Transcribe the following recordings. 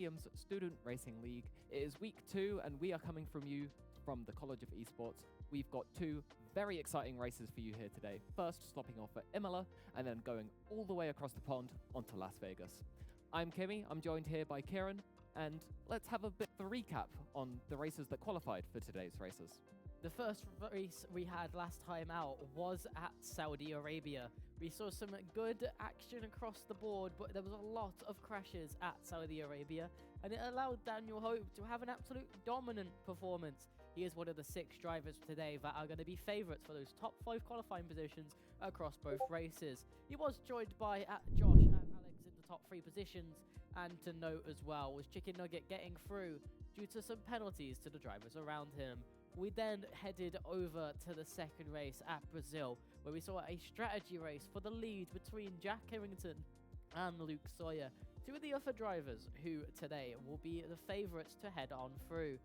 Williams Student Racing League. It is week 2 and we are coming from you from the College of Esports. We've got 2 very exciting races for you here today. First stopping off at Imola and then going all the way across the pond onto Las Vegas. I'm Kimmy, I'm joined here by Kieran, and let's have a bit of a recap on the races that qualified for today's races. The first race we had last time out was at Saudi Arabia. We saw some good action across the board, but there was a lot of crashes at Saudi Arabia, and it allowed Daniel Hope to have an absolute dominant performance. He is one of the 6 drivers today that are going to be favourites for those top 5 qualifying positions across both races. He was joined by Josh and Alex in the top 3 positions, and to note as well was Chicken Nugget getting through due to some penalties to the drivers around him. We then headed over to the second race at Brazil, where we saw a strategy race for the lead between Jack Harrington and Luke Sawyer, 2 of the other drivers who today will be the favourites to head on through.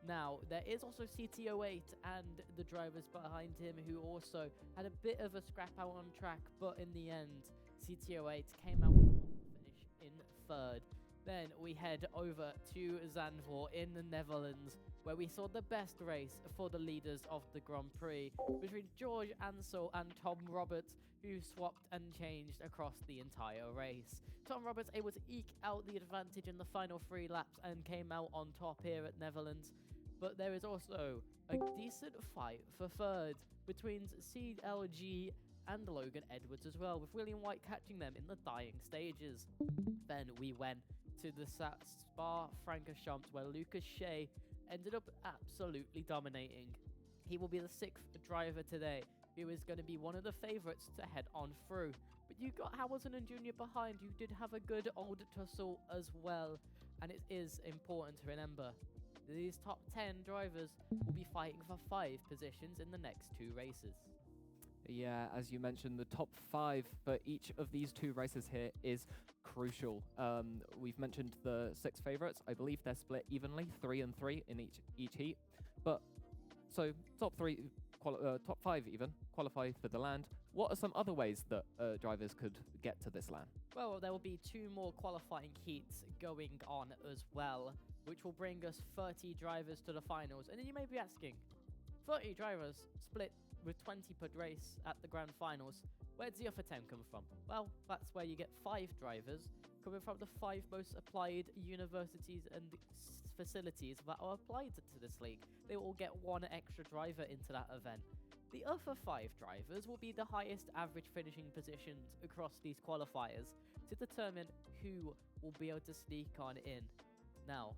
Now, there is also CT08 and the drivers behind him who also had a bit of a scrap out on track, but in the end, CT08 came out on top to finish in 3rd. Then we head over to Zandvoort in the Netherlands, where we saw the best race for the leaders of the Grand Prix between George Ansel and Tom Roberts, who swapped and changed across the entire race. Tom Roberts able to eke out the advantage in the final 3 laps and came out on top here at Netherlands. But there is also a decent fight for 3rd between CLG and Logan Edwards as well, with William White catching them in the dying stages. Then we went to the Spa-Francorchamps, where Lucas Shea ended up absolutely dominating. He will be the 6th driver today, who is going to be one of the favourites to head on through. But you got Hamilton and Junior behind, who did have a good old tussle as well. And it is important to remember, these top 10 drivers will be fighting for 5 positions in the next 2 races. Yeah, as you mentioned, the top 5 for each of these 2 races here is crucial. We've mentioned the 6 favourites. I believe they're split evenly, 3 and 3 in each heat. But so top 5 even qualify for the land. What are some other ways that drivers could get to this land? Well, there will be 2 more qualifying heats going on as well, which will bring us 30 drivers to the finals. And then you may be asking, 30 drivers split with 20 per race at the grand finals, where does the other 10 come from? Well, that's where you get 5 drivers coming from the 5 most applied universities and facilities that are applied to this league. They will get 1 extra driver into that event. The other 5 drivers will be the highest average finishing positions across these qualifiers to determine who will be able to sneak on in. Now,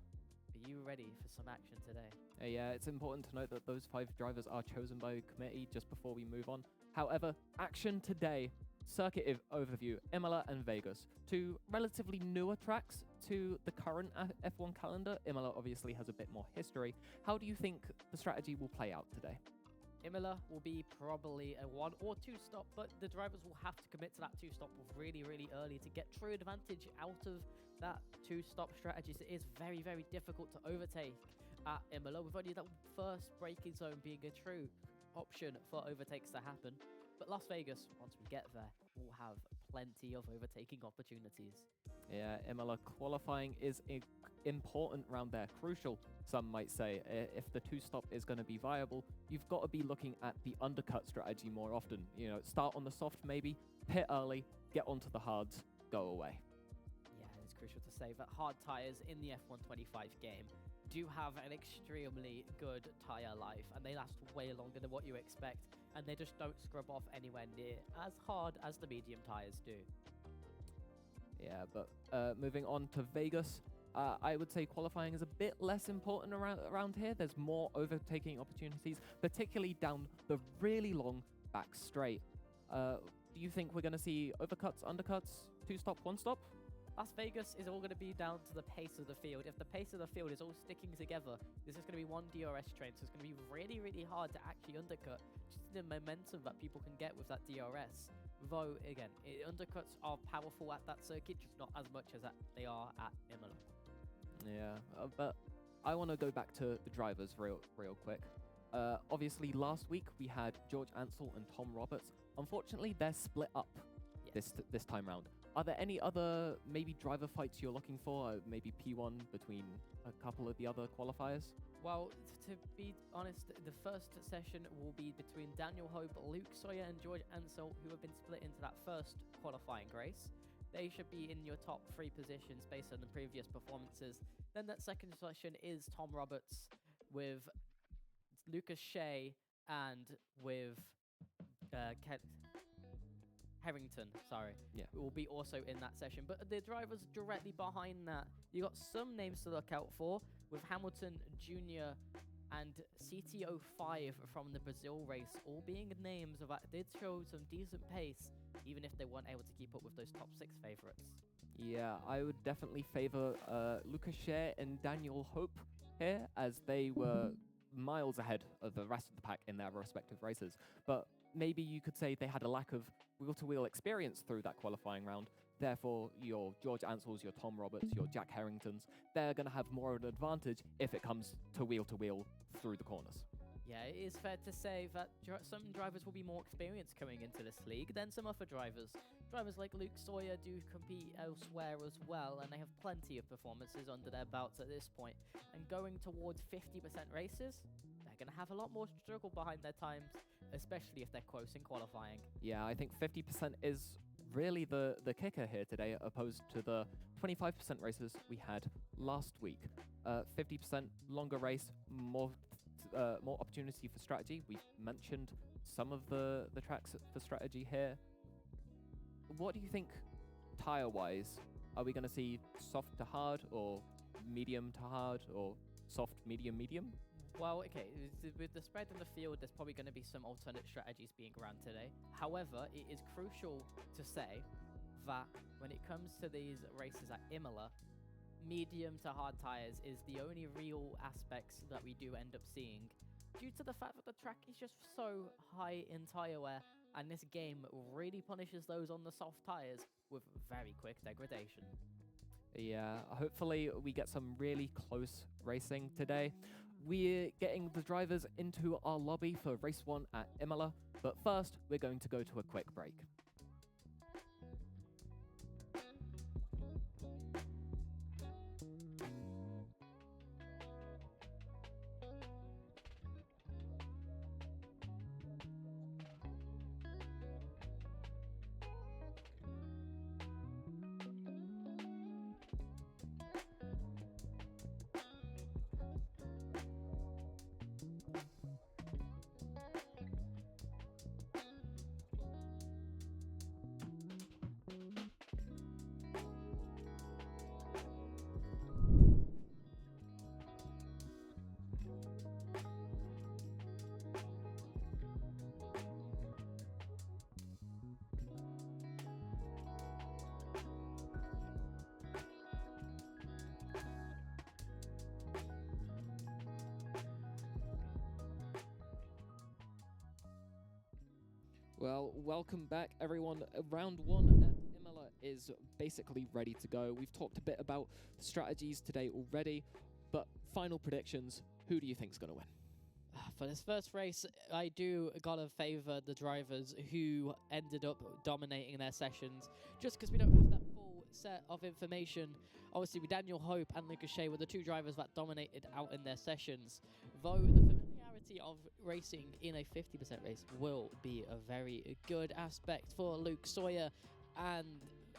are you ready for some action today? Yeah, it's important to note that those 5 drivers are chosen by the committee just before we move on. However, action today, circuit overview, Imola and Vegas, 2 relatively newer tracks to the current F1 calendar. Imola obviously has a bit more history. How do you think the strategy will play out today? Imola will be probably a 1 or 2 stop, but the drivers will have to commit to that 2 stop really, really early to get true advantage out of that 2 stop strategy. So it is very, very difficult to overtake at Imola, with only that first braking zone being a true option for overtakes to happen. But Las Vegas, once we get there, will have plenty of overtaking opportunities. Yeah, Imola qualifying is important round there, crucial, some might say. If the 2 stop is going to be viable, you've got to be looking at the undercut strategy more often. You know, start on the soft maybe, pit early, get onto the hards, go away. Yeah, it's crucial to say that hard tyres in the F1 25 game do have an extremely good tyre life, and they last way longer than what you expect, and they just don't scrub off anywhere near as hard as the medium tyres do. Yeah, but moving on to Vegas, I would say qualifying is a bit less important around here. There's more overtaking opportunities, particularly down the really long back straight. Do you think we're going to see overcuts, undercuts, 2 stop, 1 stop? Las Vegas is all going to be down to the pace of the field. If the pace of the field is all sticking together, this is going to be 1 DRS train, so it's going to be really, really hard to actually undercut, just the momentum that people can get with that DRS. Though, again, undercuts are powerful at that circuit, just not as much as they are at Imola. Yeah, but I want to go back to the drivers real quick. Obviously, last week we had George Ansel and Tom Roberts. Unfortunately, they're split up this time round. Are there any other maybe driver fights you're looking for? Maybe P1 between a couple of the other qualifiers? Well, to be honest, the first session will be between Daniel Hope, Luke Sawyer, and George Ansel, who have been split into that first qualifying race. They should be in your top 3 positions based on the previous performances. Then that second session is Tom Roberts with Lucas Shea and with Harrington, sorry. Yeah. Will be also in that session. But the drivers directly behind that, you got some names to look out for, with Hamilton Jr. and CTO5 from the Brazil race, all being names that did show some decent pace, even if they weren't able to keep up with those top 6 favorites. Yeah, I would definitely favor Lucas Shea and Daniel Hope here, as they were miles ahead of the rest of the pack in their respective races. But maybe you could say they had a lack of wheel-to-wheel experience through that qualifying round. Therefore, your George Ansels, your Tom Roberts, your Jack Harringtons, they're going to have more of an advantage if it comes to wheel through the corners. Yeah, it is fair to say that some drivers will be more experienced coming into this league than some other drivers. Drivers like Luke Sawyer do compete elsewhere as well, and they have plenty of performances under their belts at this point. And going towards 50% races, they're going to have a lot more struggle behind their times, especially if they're close in qualifying. Yeah, I think 50% is really the kicker here today, opposed to the 25% races we had last week. 50% longer race, more opportunity for strategy. We've mentioned some of the tracks for strategy here. What do you think tire-wise? Are we going to see soft to hard, or medium to hard, or soft, medium, medium? Well, okay, with the spread in the field, there's probably going to be some alternate strategies being run today. However, it is crucial to say that when it comes to these races at Imola, medium to hard tires is the only real aspects that we do end up seeing, due to the fact that the track is just so high in tire wear, and this game really punishes those on the soft tires with very quick degradation. Yeah, hopefully we get some really close racing today. We're getting the drivers into our lobby for race 1 at Imola, but first we're going to go to a quick break. Well, welcome back, everyone. Round 1 at Imola is basically ready to go. We've talked a bit about the strategies today already, but final predictions, who do you think is going to win? For this first race, I do gotta favour the drivers who ended up dominating their sessions, just because we don't have that full set of information. Obviously, with Daniel Hope and Lucas Shea were the 2 drivers that dominated out in their sessions, though the familiarity of racing in a 50% race will be a very good aspect for Luke Sawyer and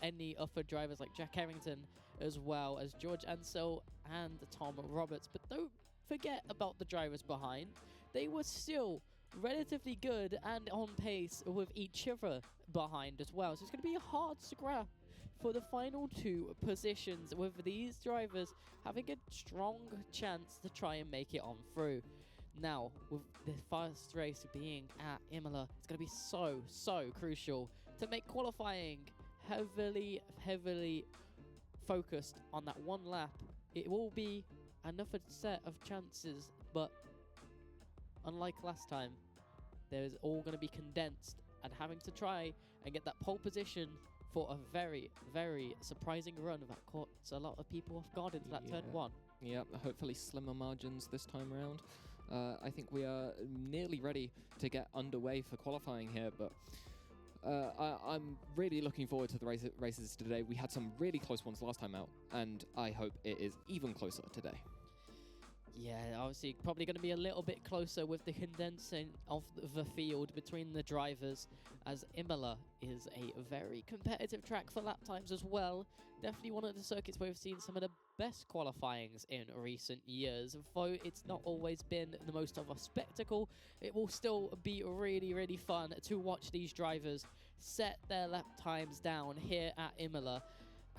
any other drivers like Jack Harrington, as well as George Ansel and Tom Roberts. But don't forget about the drivers behind. They were still relatively good and on pace with each other behind as well. So it's going to be a hard scrap for the final 2 positions, with these drivers having a strong chance to try and make it on through. Now, with the first race being at Imola, it's going to be so crucial to make qualifying heavily focused on that one lap. It will be another set of chances, but unlike last time, there's all going to be condensed and having to try and get that pole position for a very surprising run that caught a lot of people off guard into that turn 1. Yeah, hopefully slimmer margins this time around. I think we are nearly ready to get underway for qualifying here, but I'm really looking forward to the races today. We had some really close ones last time out, and I hope it is even closer today. Yeah, obviously probably going to be a little bit closer with the condensing of the field between the drivers, as Imola is a very competitive track for lap times as well. Definitely one of the circuits where we've seen some of the best qualifyings in recent years. Though it's not always been the most of a spectacle, it will still be really, really fun to watch these drivers set their lap times down here at Imola.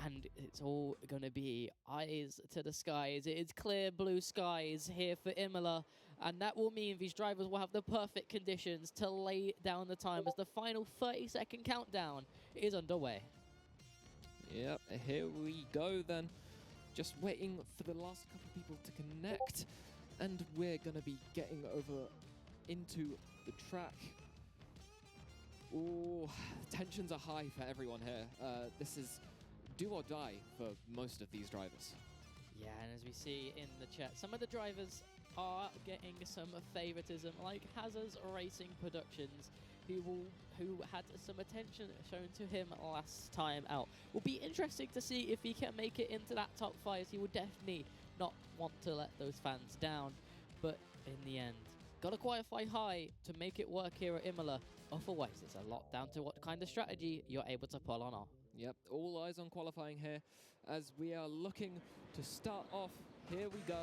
And it's all going to be eyes to the skies. It is clear blue skies here for Imola. And that will mean these drivers will have the perfect conditions to lay down the time as the final 30-second countdown is underway. Yep, here we go then. Just waiting for the last couple of people to connect. And we're going to be getting over into the track. Ooh, tensions are high for everyone here. This is do or die for most of these drivers. Yeah, and as we see in the chat, some of the drivers are getting some favoritism, like Hazard's Racing Productions, who had some attention shown to him last time out. Will be interesting to see if he can make it into that top 5. He will definitely not want to let those fans down, but in the end, gotta qualify high to make it work here at Imola. Otherwise, it's a lot down to what kind of strategy you're able to pull on off. Yep, all eyes on qualifying here as we are looking to start off. Here we go.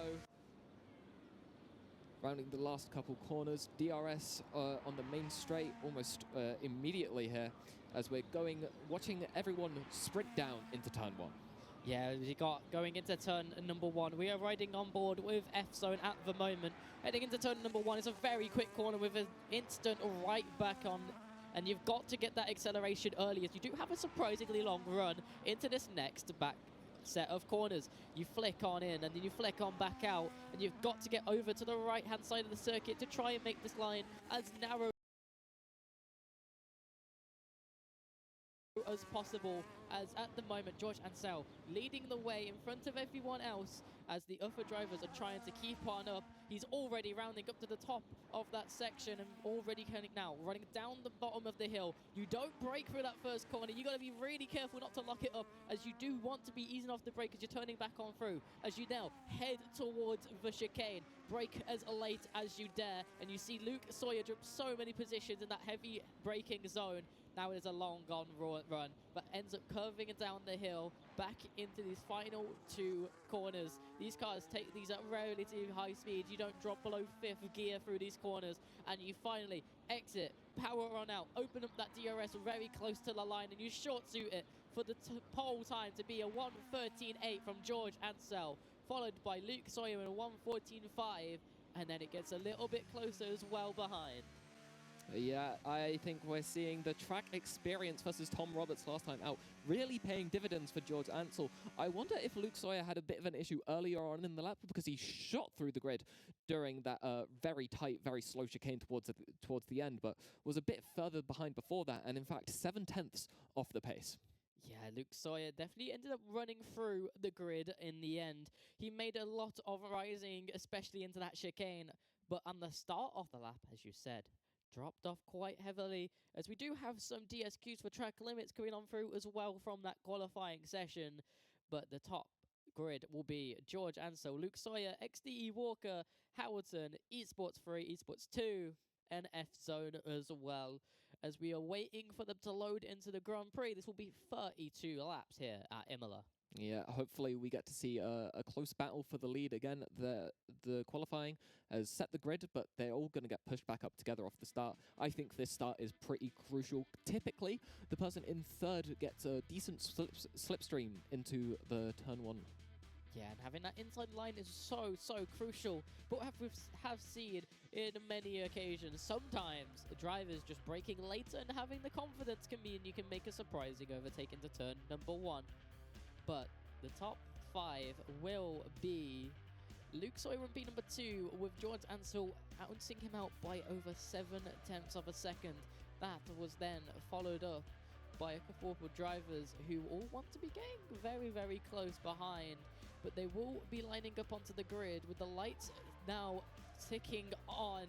Rounding the last couple corners. DRS on the main straight almost immediately here as we're watching everyone sprint down into turn 1. Yeah, we got going into turn number 1. We are riding on board with F-Zone at the moment. Heading into turn number 1 is a very quick corner with an instant right back on. And you've got to get that acceleration early, as you do have a surprisingly long run into this next back set of corners. You flick on in and then you flick on back out, and you've got to get over to the right hand side of the circuit to try and make this line as narrow as possible, as at the moment George Ansel leading the way in front of everyone else as the other drivers are trying to keep on up. He's already rounding up to the top of that section and already now running down the bottom of the hill. You don't break through that first corner. You got to be really careful not to lock it up, as you do want to be easing off the brake as you're turning back on through. As you now head towards the chicane, brake as late as you dare, and you see Luke Sawyer drop so many positions in that heavy braking zone. Now it is a long gone run, but ends up curving down the hill back into these final 2 corners. These cars take these at relatively high speeds. You don't drop below 5th gear through these corners, and you finally exit, power on out, open up that DRS very close to the line, and you short suit it for the pole time to be a 1:13.8 from George Ansel, followed by Luke Sawyer in a 1:14.5, and then it gets a little bit closer as well behind. Yeah, I think we're seeing the track experience versus Tom Roberts last time out really paying dividends for George Ansel. I wonder if Luke Sawyer had a bit of an issue earlier on in the lap because he shot through the grid during that very tight, very slow chicane towards the end, but was a bit further behind before that, and in fact 7/10 off the pace. Yeah, Luke Sawyer definitely ended up running through the grid in the end. He made a lot of rising, especially into that chicane, but on the start of the lap, as you said, dropped off quite heavily, as we do have some DSQs for track limits coming on through as well from that qualifying session. But the top grid will be George Ansel, Luke Sawyer, XDE Walker, Howardson, Esports 3, Esports 2, and F-Zone as well. As we are waiting for them to load into the Grand Prix, this will be 32 laps here at Imola. Yeah, hopefully we get to see a close battle for the lead again. The qualifying has set the grid, but they're all going to get pushed back up together off the start. I think this start is pretty crucial. Typically, the person in third gets a decent slipstream into the turn 1. Yeah, and having that inside line is so crucial. But we have seen in many occasions, sometimes the drivers just braking later and having the confidence can mean you can make a surprising overtake into turn number 1. But the top 5 will be Luke Sawyer in P number 2, with George Ansel ouncing him out by over 7/10 of a second. That was then followed up by a couple of drivers who all want to be getting very close behind, but they will be lining up onto the grid with the lights now ticking on.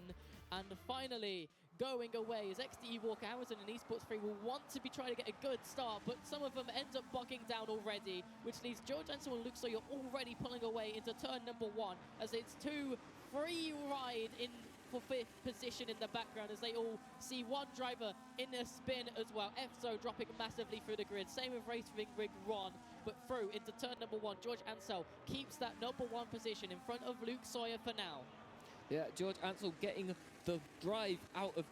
And finally, going away as XDE Walker, Hamilton and Esports 3 will want to be trying to get a good start, but some of them end up bogging down already, which leaves George Ansel and Luke Sawyer already pulling away into turn number 1 as it's 2 free ride in for 5th position in the background as they all see one driver in a spin as well. Efzo dropping massively through the grid. Same with Racing Rig Ron, but through into turn number 1. George Ansel keeps that number 1 position in front of Luke Sawyer for now. Yeah, George Ansel getting the drive out of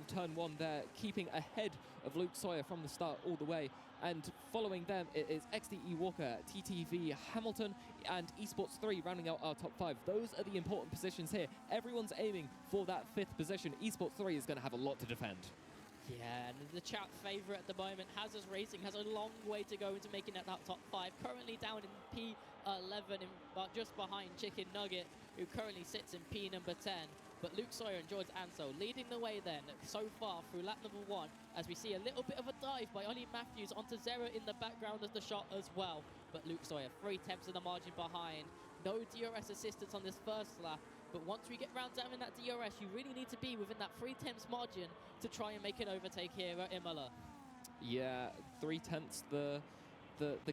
turn 1 there, keeping ahead of Luke Sawyer from the start all the way. And following them, it is XDE Walker, TTV, Hamilton, and Esports 3 rounding out our top 5. Those are the important positions here. Everyone's aiming for that 5th position. Esports 3 is going to have a lot to defend. Yeah, and the chat favourite at the moment, Hazard's Racing, has a long way to go into making it that top 5. Currently down in P11, just behind Chicken Nugget, who currently sits in P number 10. But Luke Sawyer and George Ansel leading the way then so far through lap number 1, as we see a little bit of a dive by Ollie Matthews onto Zera in the background as the shot as well. But Luke Sawyer 3 tenths of the margin behind. No DRS assistance on this first lap. But once we get round down in that DRS, you really need to be within that 3 tenths margin to try and make an overtake here at Imola. Yeah, 3 tenths. The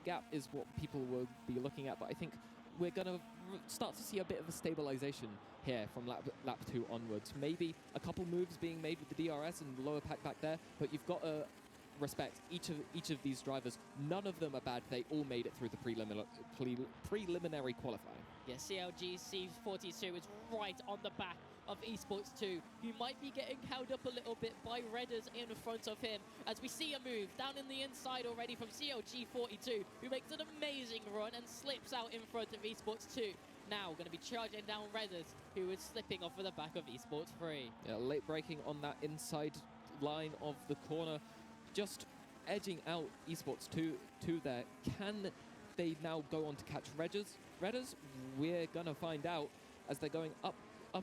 gap is what people will be looking at, but I think we're going to start to see a bit of a stabilization here from lap 2 onwards. Maybe a couple moves being made with the DRS and lower pack back there, but you've got to respect each of these drivers. None of them are bad. They all made it through the preliminary qualifying. Yeah, CLG C42 is right on the back of Esports 2, who might be getting held up a little bit by Redders in front of him, as we see a move down in the inside already from CLG42, who makes an amazing run and slips out in front of Esports 2. Now going to be charging down Redders, who is slipping off of the back of Esports 3. Yeah, late braking on that inside line of the corner, just edging out Esports 2 there. Can they now go on to catch Redders? We're going to find out as they're going up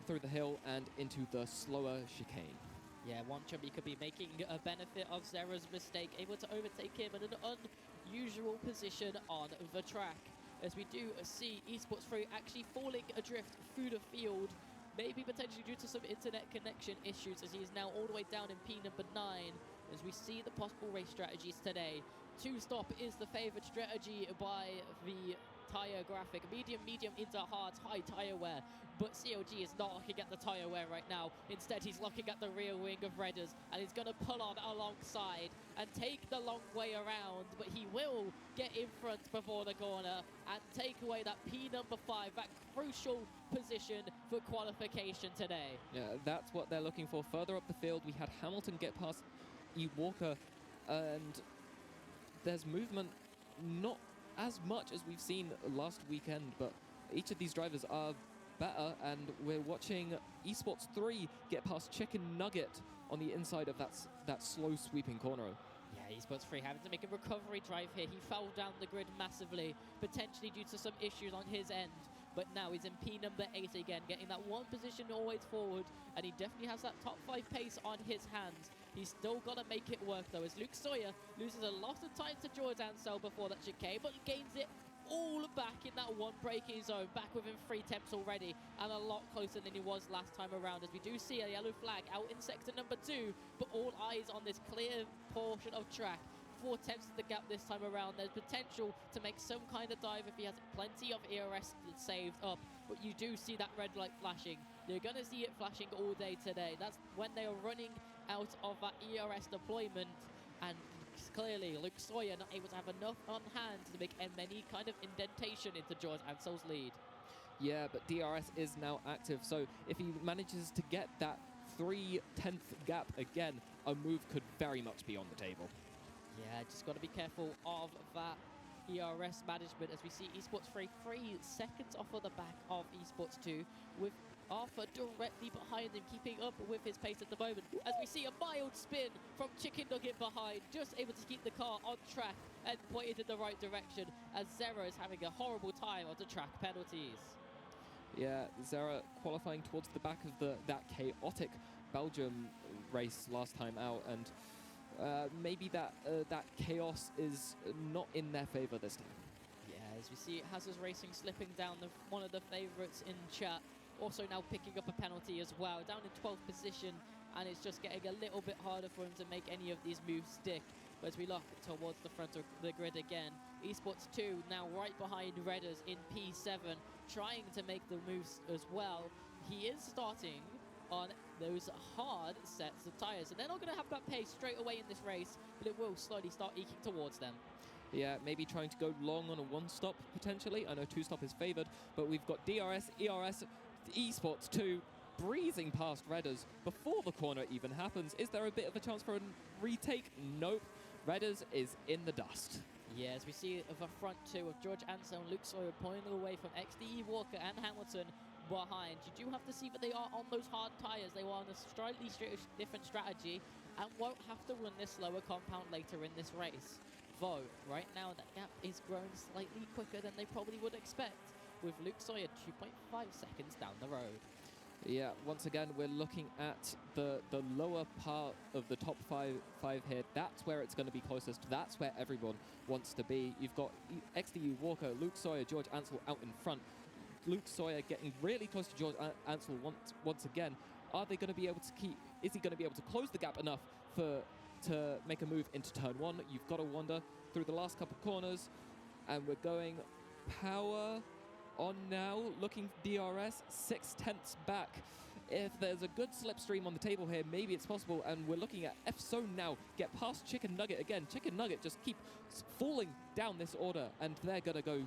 through the hill and into the slower chicane. Yeah, one chubby could be making a benefit of Zera's mistake, able to overtake him in an unusual position on the track. As we do see Esports 3 actually falling adrift through the field, maybe potentially due to some internet connection issues, as he is now all the way down in P number 9. As we see the possible race strategies today, 2-stop is the favoured strategy by the tyre graphic. Medium into hard, high tyre wear. But CLG is not looking at the tyre wear right now. Instead, he's looking at the rear wing of Redders, and he's going to pull on alongside and take the long way around. But he will get in front before the corner and take away that P number 5, that crucial position for qualification today. Yeah, that's what they're looking for. Further up the field, we had Hamilton get past E. Walker, and there's movement, not as much as we've seen last weekend, but each of these drivers are better, and we're watching Esports 3 get past Chicken Nugget on the inside of that slow sweeping corner. Yeah, Esports 3 having to make a recovery drive here. He fell down the grid massively, potentially due to some issues on his end. But now he's in P number 8 again, getting that 1 position always forward, and he definitely has that top 5 pace on his hands. He's still got to make it work, though, as Luke Sawyer loses a lot of time to George Ansel before that chicane, but gains it all back in that 1 braking zone, back within 3 temps already, and a lot closer than he was last time around, as we do see a yellow flag out in sector number 2, but all eyes on this clear portion of track. 4 tenths of the gap this time around. There's potential to make some kind of dive if he has plenty of ERS saved up, but you do see that red light flashing. You're going to see it flashing all day today. That's when they are running out of that ERS deployment, and clearly Luke Sawyer not able to have enough on hand to make any kind of indentation into George Ansel's lead. Yeah, but DRS is now active, so if he manages to get that 3/10 gap again, a move could very much be on the table. Yeah, just got to be careful of that ERS management, as we see Esports 3 seconds off of the back of Esports 2, with Arthur directly behind him, keeping up with his pace at the moment, as we see a mild spin from Chicken Nugget behind, just able to keep the car on track and pointed in the right direction, as Zera is having a horrible time on the track penalties. Yeah, Zera qualifying towards the back of that chaotic Belgium race last time out, and maybe that chaos is not in their favor this time. Yeah, as we see Hazard's Racing slipping down, one of the favorites in chat, also now picking up a penalty as well, down in 12th position and it's just getting a little bit harder for him to make any of these moves stick. But as we look towards the front of the grid again, Esports 2 now right behind Redders in P7, trying to make the moves as well. He is starting on those hard sets of tires, so they're not going to have that pace straight away in this race, but it will slowly start eking towards them. Yeah, maybe trying to go long on a one-stop, potentially. I know two-stop is favoured, but we've got DRS, ERS, Esports 2 breezing past Redders before the corner even happens. Is there a bit of a chance for a retake? Nope. Redders is in the dust. Yeah, as we see the front two of George Ansel and Luke Sawyer pulling away from XDE Walker and Hamilton behind. You do have to see that they are on those hard tyres. They were on a slightly different strategy and won't have to run this slower compound later in this race. Though, right now, that gap is growing slightly quicker than they probably would expect, with Luke Sawyer 2.5 seconds down the road. Yeah, once again, we're looking at the lower part of the top five here. That's where it's going to be closest. That's where everyone wants to be. You've got XDU Walker, Luke Sawyer, George Ansel out in front. Luke Sawyer getting really close to George Ansel once again. Are they going to be able to keep... Is he going to be able to close the gap enough to make a move into turn one? You've got to wonder through the last couple of corners. And we're going power on now, looking DRS, 6/10 back. If there's a good slipstream on the table here, maybe it's possible. And we're looking at F-Zone now, get past Chicken Nugget again. Chicken Nugget just keep falling down this order, and they're going to go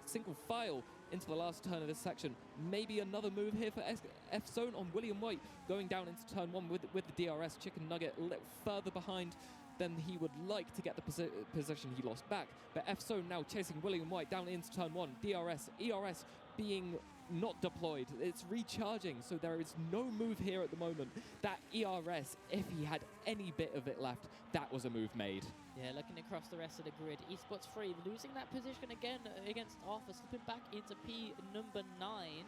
single file into the last turn of this section. Maybe another move here for F-Zone on William White, going down into turn one with the DRS. Chicken Nugget a little further behind than he would like to get the position he lost back. But F-Zone now chasing William White down into turn one. DRS, ERS being not deployed. It's recharging, so there is no move here at the moment. That ERS, if he had any bit of it left, that was a move made. Yeah, looking across the rest of the grid, Esports 3 losing that position again against Arthur, slipping back into P number 9.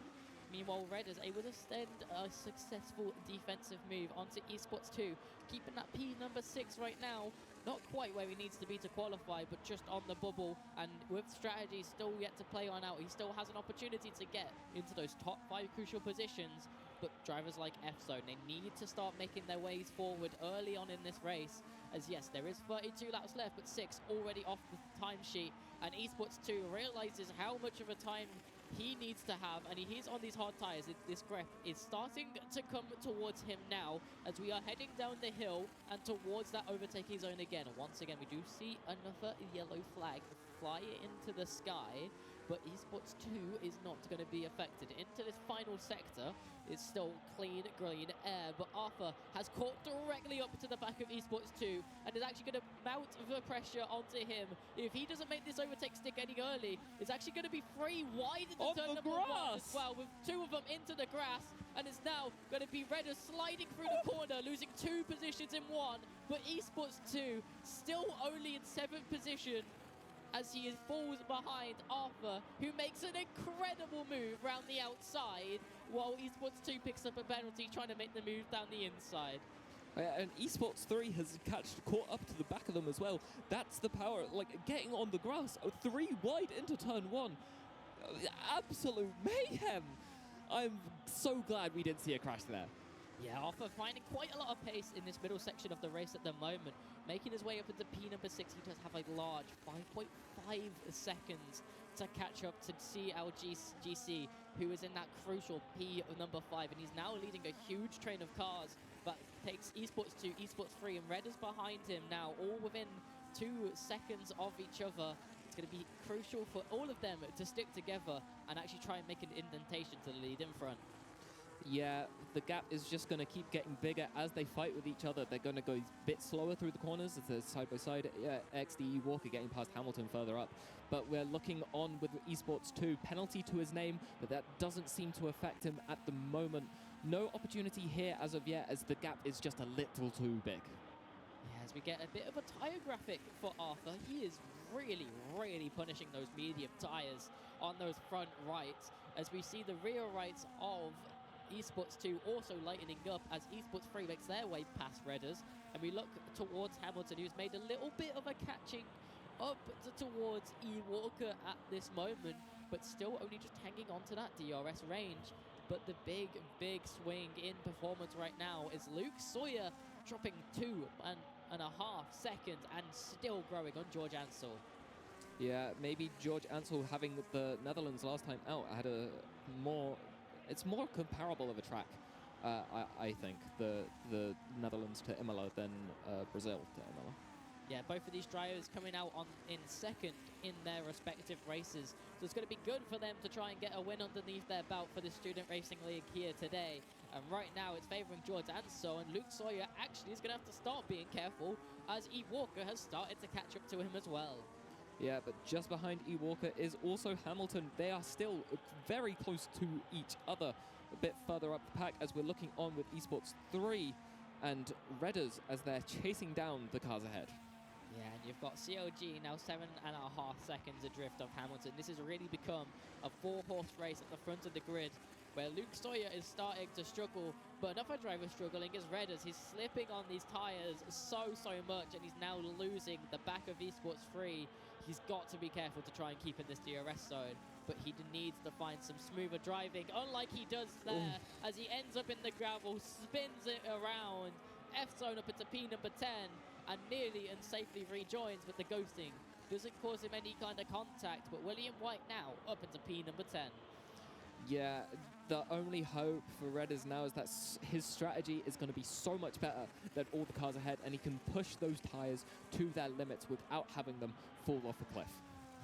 Meanwhile, Red is able to send a successful defensive move onto Esports 2, keeping that P number 6 right now. Not quite where he needs to be to qualify, but just on the bubble. And with strategy still yet to play on out, he still has an opportunity to get into those top 5 crucial positions. But drivers like F-Zone, they need to start making their ways forward early on in this race. As yes, there is 32 laps left, but 6 already off the timesheet. And Esports 2 realizes how much of a time he needs to have, and he's on these hard tires. This grip is starting to come towards him now as we are heading down the hill and towards that overtaking zone again. Once again, we do see another yellow flag fly into the sky, but Esports 2 is not going to be affected. Into this final sector, it's still clean green air, but Arthur has caught directly up to the back of Esports 2 and is actually going to mount the pressure onto him. If he doesn't make this overtake stick any early, it's actually going to be free wide into turn number 1 as well, with 2 of them into the grass, and it's now going to be Redder sliding through the corner, losing 2 positions in 1, but Esports 2 still only in 7th position, as he falls behind Arthur, who makes an incredible move round the outside, while Esports 2 picks up a penalty, trying to make the move down the inside. And Esports 3 has caught up to the back of them as well. That's the power, like getting on the grass, 3 wide into turn 1. Absolute mayhem. I'm so glad we didn't see a crash there. Yeah, Arthur finding quite a lot of pace in this middle section of the race at the moment. Making his way up into P number 6, he does have a large 5.5 seconds to catch up to CLGC, who is in that crucial P of number 5, and he's now leading a huge train of cars that takes Esports 2, Esports 3, and Red is behind him now, all within 2 seconds of each other. It's going to be crucial for all of them to stick together and actually try and make an indentation to the lead in front. Yeah, the gap is just going to keep getting bigger as they fight with each other. They're going to go a bit slower through the corners. It's a side-by-side. XDE Walker getting past Hamilton further up. But we're looking on with Esports 2. Penalty to his name, but that doesn't seem to affect him at the moment. No opportunity here as of yet, as the gap is just a little too big. Yeah, as we get a bit of a tyre graphic for Arthur, he is really, really punishing those medium tyres on those front rights, as we see the rear rights of Esports 2 also lightening up as Esports 3 makes their way past Redders, and we look towards Hamilton, who's made a little bit of a catching up towards E. Walker at this moment, but still only just hanging on to that DRS range. But the big swing in performance right now is Luke Sawyer dropping 2.5 seconds and still growing on George Ansel. Yeah, maybe George Ansel having the Netherlands last time out had a more... It's more comparable of a track, I think, the Netherlands to Imola than Brazil to Imola. Yeah, both of these drivers coming out in second in their respective races. So it's going to be good for them to try and get a win underneath their belt for the Student Racing League here today. And right now it's favouring George Ansel, and Luke Sawyer actually is going to have to start being careful as E. Walker has started to catch up to him as well. Yeah, but just behind E. Walker is also Hamilton. They are still very close to each other, a bit further up the pack as we're looking on with Esports 3 and Redders as they're chasing down the cars ahead. Yeah, and you've got CLG now 7.5 seconds adrift of Hamilton. This has really become a 4-horse race at the front of the grid, where Luke Sawyer is starting to struggle, but another driver struggling is Redders. He's slipping on these tyres so much, and he's now losing the back of Esports 3. He's got to be careful to try and keep in this DRS zone, but he needs to find some smoother driving, unlike he does there, as he ends up in the gravel, spins it around, F-zone up into P number 10, and nearly and safely rejoins, but the ghosting doesn't cause him any kind of contact. But William White now up into P number 10. Yeah, the only hope for Redders now is that his strategy is going to be so much better than all the cars ahead, and he can push those tyres to their limits without having them fall off a cliff.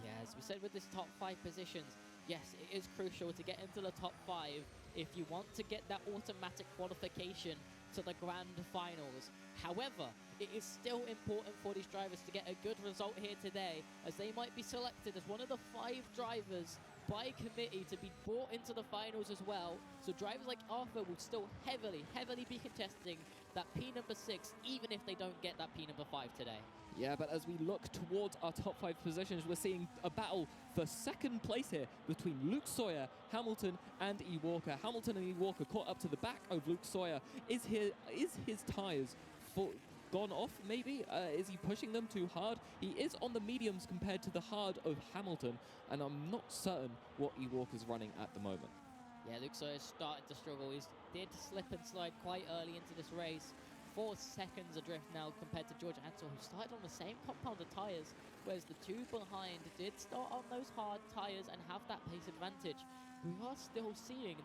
Yeah, as we said with this top 5 positions, yes, it is crucial to get into the top 5 if you want to get that automatic qualification to the grand finals. However, it is still important for these drivers to get a good result here today, as they might be selected as one of the 5 drivers by committee to be brought into the finals as well. So drivers like Arthur will still heavily be contesting that P number 6, even if they don't get that P number 5 today. Yeah, but as we look towards our top 5 positions, we're seeing a battle for second place here between Luke Sawyer, Hamilton, and E. Walker. Hamilton and E. Walker caught up to the back of Luke Sawyer. Is his tyres gone off, maybe? Is he pushing them too hard? He is on the mediums compared to the hard of Hamilton, and I'm not certain what E. Walker's running at the moment. Yeah, Luke Sawyer's starting to struggle. He did slip and slide quite early into this race. 4 seconds adrift now compared to George Ansel, who started on the same compound of tyres, whereas the 2 behind did start on those hard tyres and have that pace advantage. We are still seeing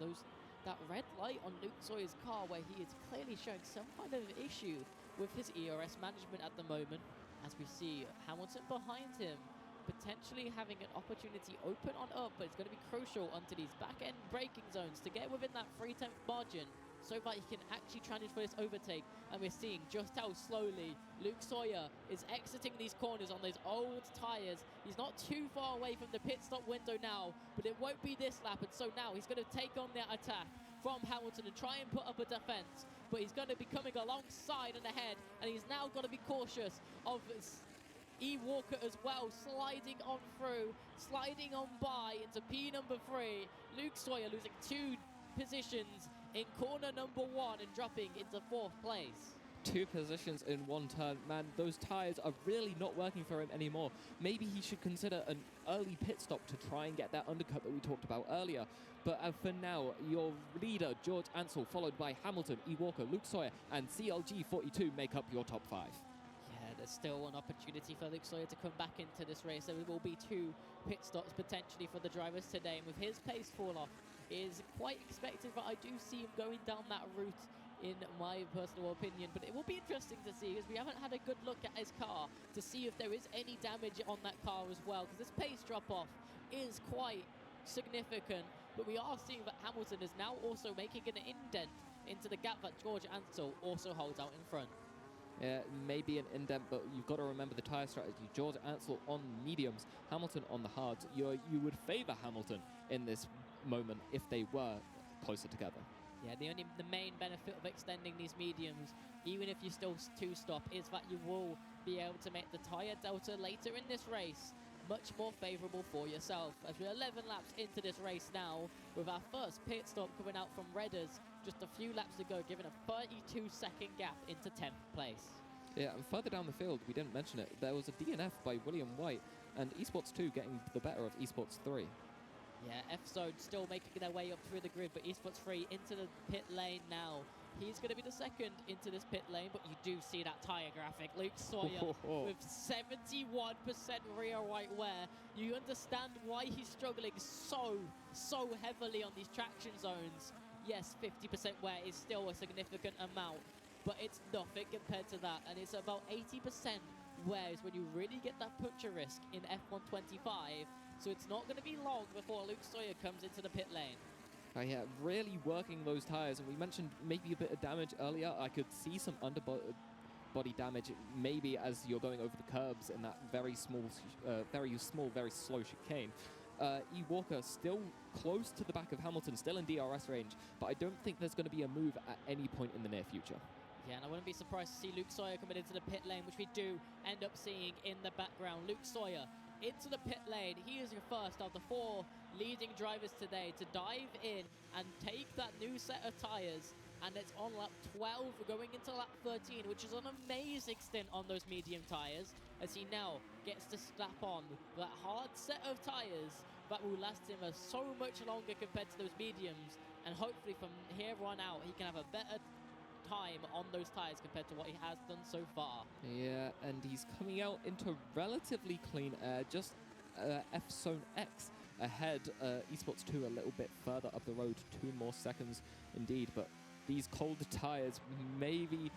that red light on Luke Sawyer's car, where he is clearly showing some kind of issue with his ERS management at the moment, as we see Hamilton behind him potentially having an opportunity open on up, but it's going to be crucial onto these back-end braking zones to get within that 3/10 margin so that he can actually challenge for this overtake. And we're seeing just how slowly Luke Sawyer is exiting these corners on those old tyres. He's not too far away from the pit stop window now, but it won't be this lap, and so now he's going to take on that attack from Hamilton and try and put up a defense, but he's going to be coming alongside and ahead, and he's now got to be cautious of E. Walker as well, sliding on through, sliding on by into P number 3. Luke Sawyer losing 2 positions in corner number 1 and dropping into 4th place. 2 positions in 1 turn. Man, those tyres are really not working for him anymore. Maybe he should consider an early pit stop to try and get that undercut that we talked about earlier. But for now, your leader, George Ansel, followed by Hamilton, E. Walker, Luke Sawyer, and CLG42 make up your top 5. There's still an opportunity for Luke Sawyer to come back into this race. There will be 2 pit stops potentially for the drivers today, and with his pace fall off, it is quite expected that I do see him going down that route, in my personal opinion. But it will be interesting to see, as we haven't had a good look at his car to see if there is any damage on that car as well, because this pace drop off is quite significant. But we are seeing that Hamilton is now also making an indent into the gap that George Ansel also holds out in front. Yeah, maybe an indent, but you've got to remember the tyre strategy. George Ansel on mediums, Hamilton on the hards. You would favour Hamilton in this moment if they were closer together. Yeah, the main benefit of extending these mediums, even if you still 2-stop, is that you will be able to make the tyre delta later in this race much more favourable for yourself. As we're 11 laps into this race now, with our first pit stop coming out from Redders just a few laps ago, giving a 32-second gap into 10th place. Yeah, and further down the field, we didn't mention it, there was a DNF by William White, and Esports 2 getting the better of Esports 3. Yeah, F-Zone still making their way up through the grid, but Esports 3 into the pit lane now. He's going to be the second into this pit lane, but you do see that tyre graphic. Luke Sawyer with 71% rear right wear. You understand why he's struggling so heavily on these traction zones. Yes, 50% wear is still a significant amount, but it's nothing compared to that. And it's about 80% wear is when you really get that puncture risk in F125. So it's not going to be long before Luke Sawyer comes into the pit lane. Yeah, really working those tires, and we mentioned maybe a bit of damage earlier. I could see some underbody damage, maybe as you're going over the curbs in that very small, very slow chicane. E. Walker still close to the back of Hamilton, still in DRS range, but I don't think there's going to be a move at any point in the near future. Yeah, and I wouldn't be surprised to see Luke Sawyer coming into the pit lane, which we do end up seeing in the background. Luke Sawyer into the pit lane. He is your first of the 4 leading drivers today to dive in and take that new set of tyres. And it's on lap 12, we're going into lap 13, which is an amazing stint on those medium tyres, as he now gets to slap on that hard set of tyres that will last him so much longer compared to those mediums. And hopefully from here on out, he can have a better time on those tyres compared to what he has done so far. Yeah, and he's coming out into relatively clean air, just F-Zone X ahead. Esports 2 a little bit further up the road, 2 more seconds indeed, but these cold tyres maybe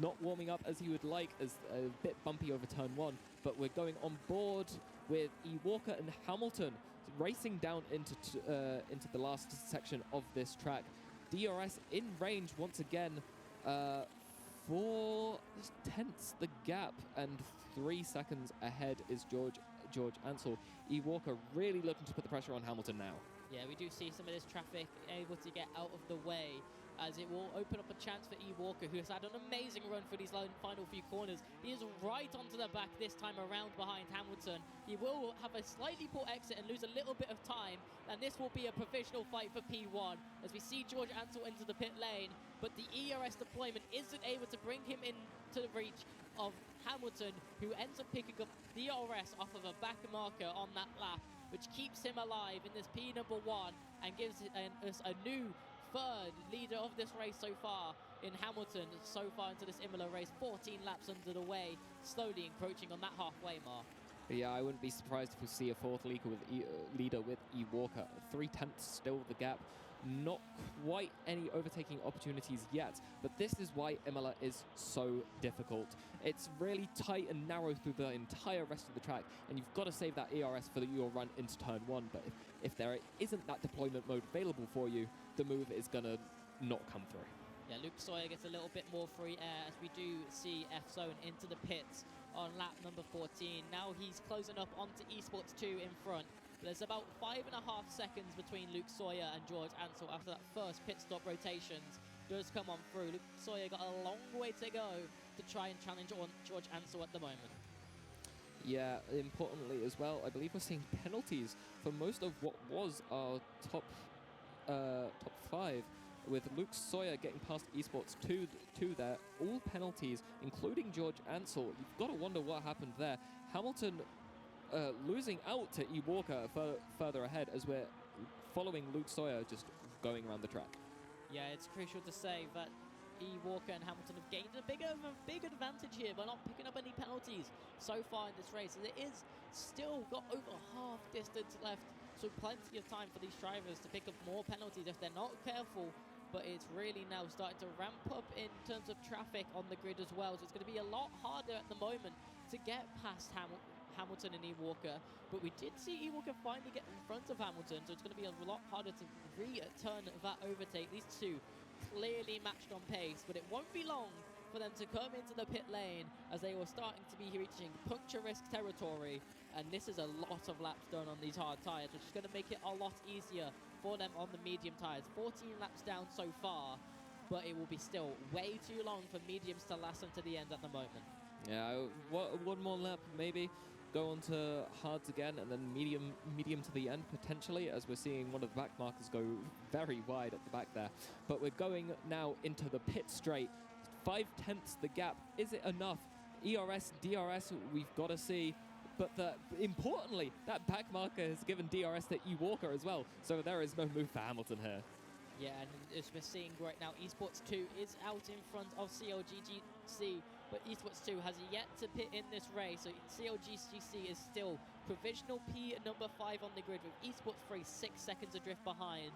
not warming up as he would like, as a bit bumpy over turn 1, but we're going on board with E. Walker and Hamilton racing down into the last section of this track. DRS in range once again, 4 tenths the gap, and 3 seconds ahead is George Ansell. E. Walker really looking to put the pressure on Hamilton now. Yeah, we do see some of this traffic able to get out of the way, as it will open up a chance for E. Walker, who has had an amazing run for these final few corners. He is right onto the back this time around behind Hamilton. He will have a slightly poor exit and lose a little bit of time, and this will be a provisional fight for P1, as we see George Ansell into the pit lane, but the ERS deployment isn't able to bring him into the reach of Hamilton, who ends up picking up DRS off of a back marker on that lap, which keeps him alive in this P1 and gives us a new third leader of this race so far in Hamilton, so far into this Imola race. 14 laps under the way, slowly encroaching on that halfway mark. Yeah, I wouldn't be surprised if we see a 4th leader with E. Walker. 3 tenths still the gap. Not quite any overtaking opportunities yet, but this is why Imola is so difficult. It's really tight and narrow through the entire rest of the track, and you've got to save that ERS for your run into turn 1, but if there isn't that deployment mode available for you, the move is going to not come through. Yeah, Luke Sawyer gets a little bit more free air, as we do see F-Zone into the pits on lap number 14. Now he's closing up onto Esports 2 in front. There's about 5.5 seconds between Luke Sawyer and George Ansell after that first pit stop rotations does come on through. Luke Sawyer got a long way to go to try and challenge on George Ansell at the moment. Yeah, importantly as well, I believe we're seeing penalties for most of what was our top 5, with Luke Sawyer getting past Esports 2 there. All penalties, including George Ansell. You've got to wonder what happened there. Hamilton losing out to E. Walker further ahead, as we're following Luke Sawyer just going around the track. Yeah, it's crucial to say that E. Walker and Hamilton have gained a big advantage here by not picking up any penalties so far in this race, as it is still got over half distance left, so plenty of time for these drivers to pick up more penalties if they're not careful. But it's really now starting to ramp up in terms of traffic on the grid as well, so it's going to be a lot harder at the moment to get past Hamilton and E. Walker, but we did see E. Walker finally get in front of Hamilton, so it's going to be a lot harder to return that overtake. These two clearly matched on pace, but it won't be long for them to come into the pit lane, as they were starting to be reaching puncture risk territory, and this is a lot of laps done on these hard tyres, which is going to make it a lot easier for them on the medium tyres. 14 laps down so far, but it will be still way too long for mediums to last them to the end at the moment. Yeah, one more lap maybe. Go on to hards again, and then medium to the end potentially, as we're seeing one of the back markers go very wide at the back there. But we're going now into the pit straight. 5 tenths the gap. Is it enough? ERS, DRS, we've got to see. but importantly, that back marker has given DRS to E Walker as well, so there is no move for Hamilton here. Yeah, and as we're seeing right now, Esports 2 is out in front of CLGGC, but Esports 2 has yet to pit in this race, so CLGGC is still provisional P number 5 on the grid, with Esports 3 6 seconds adrift behind,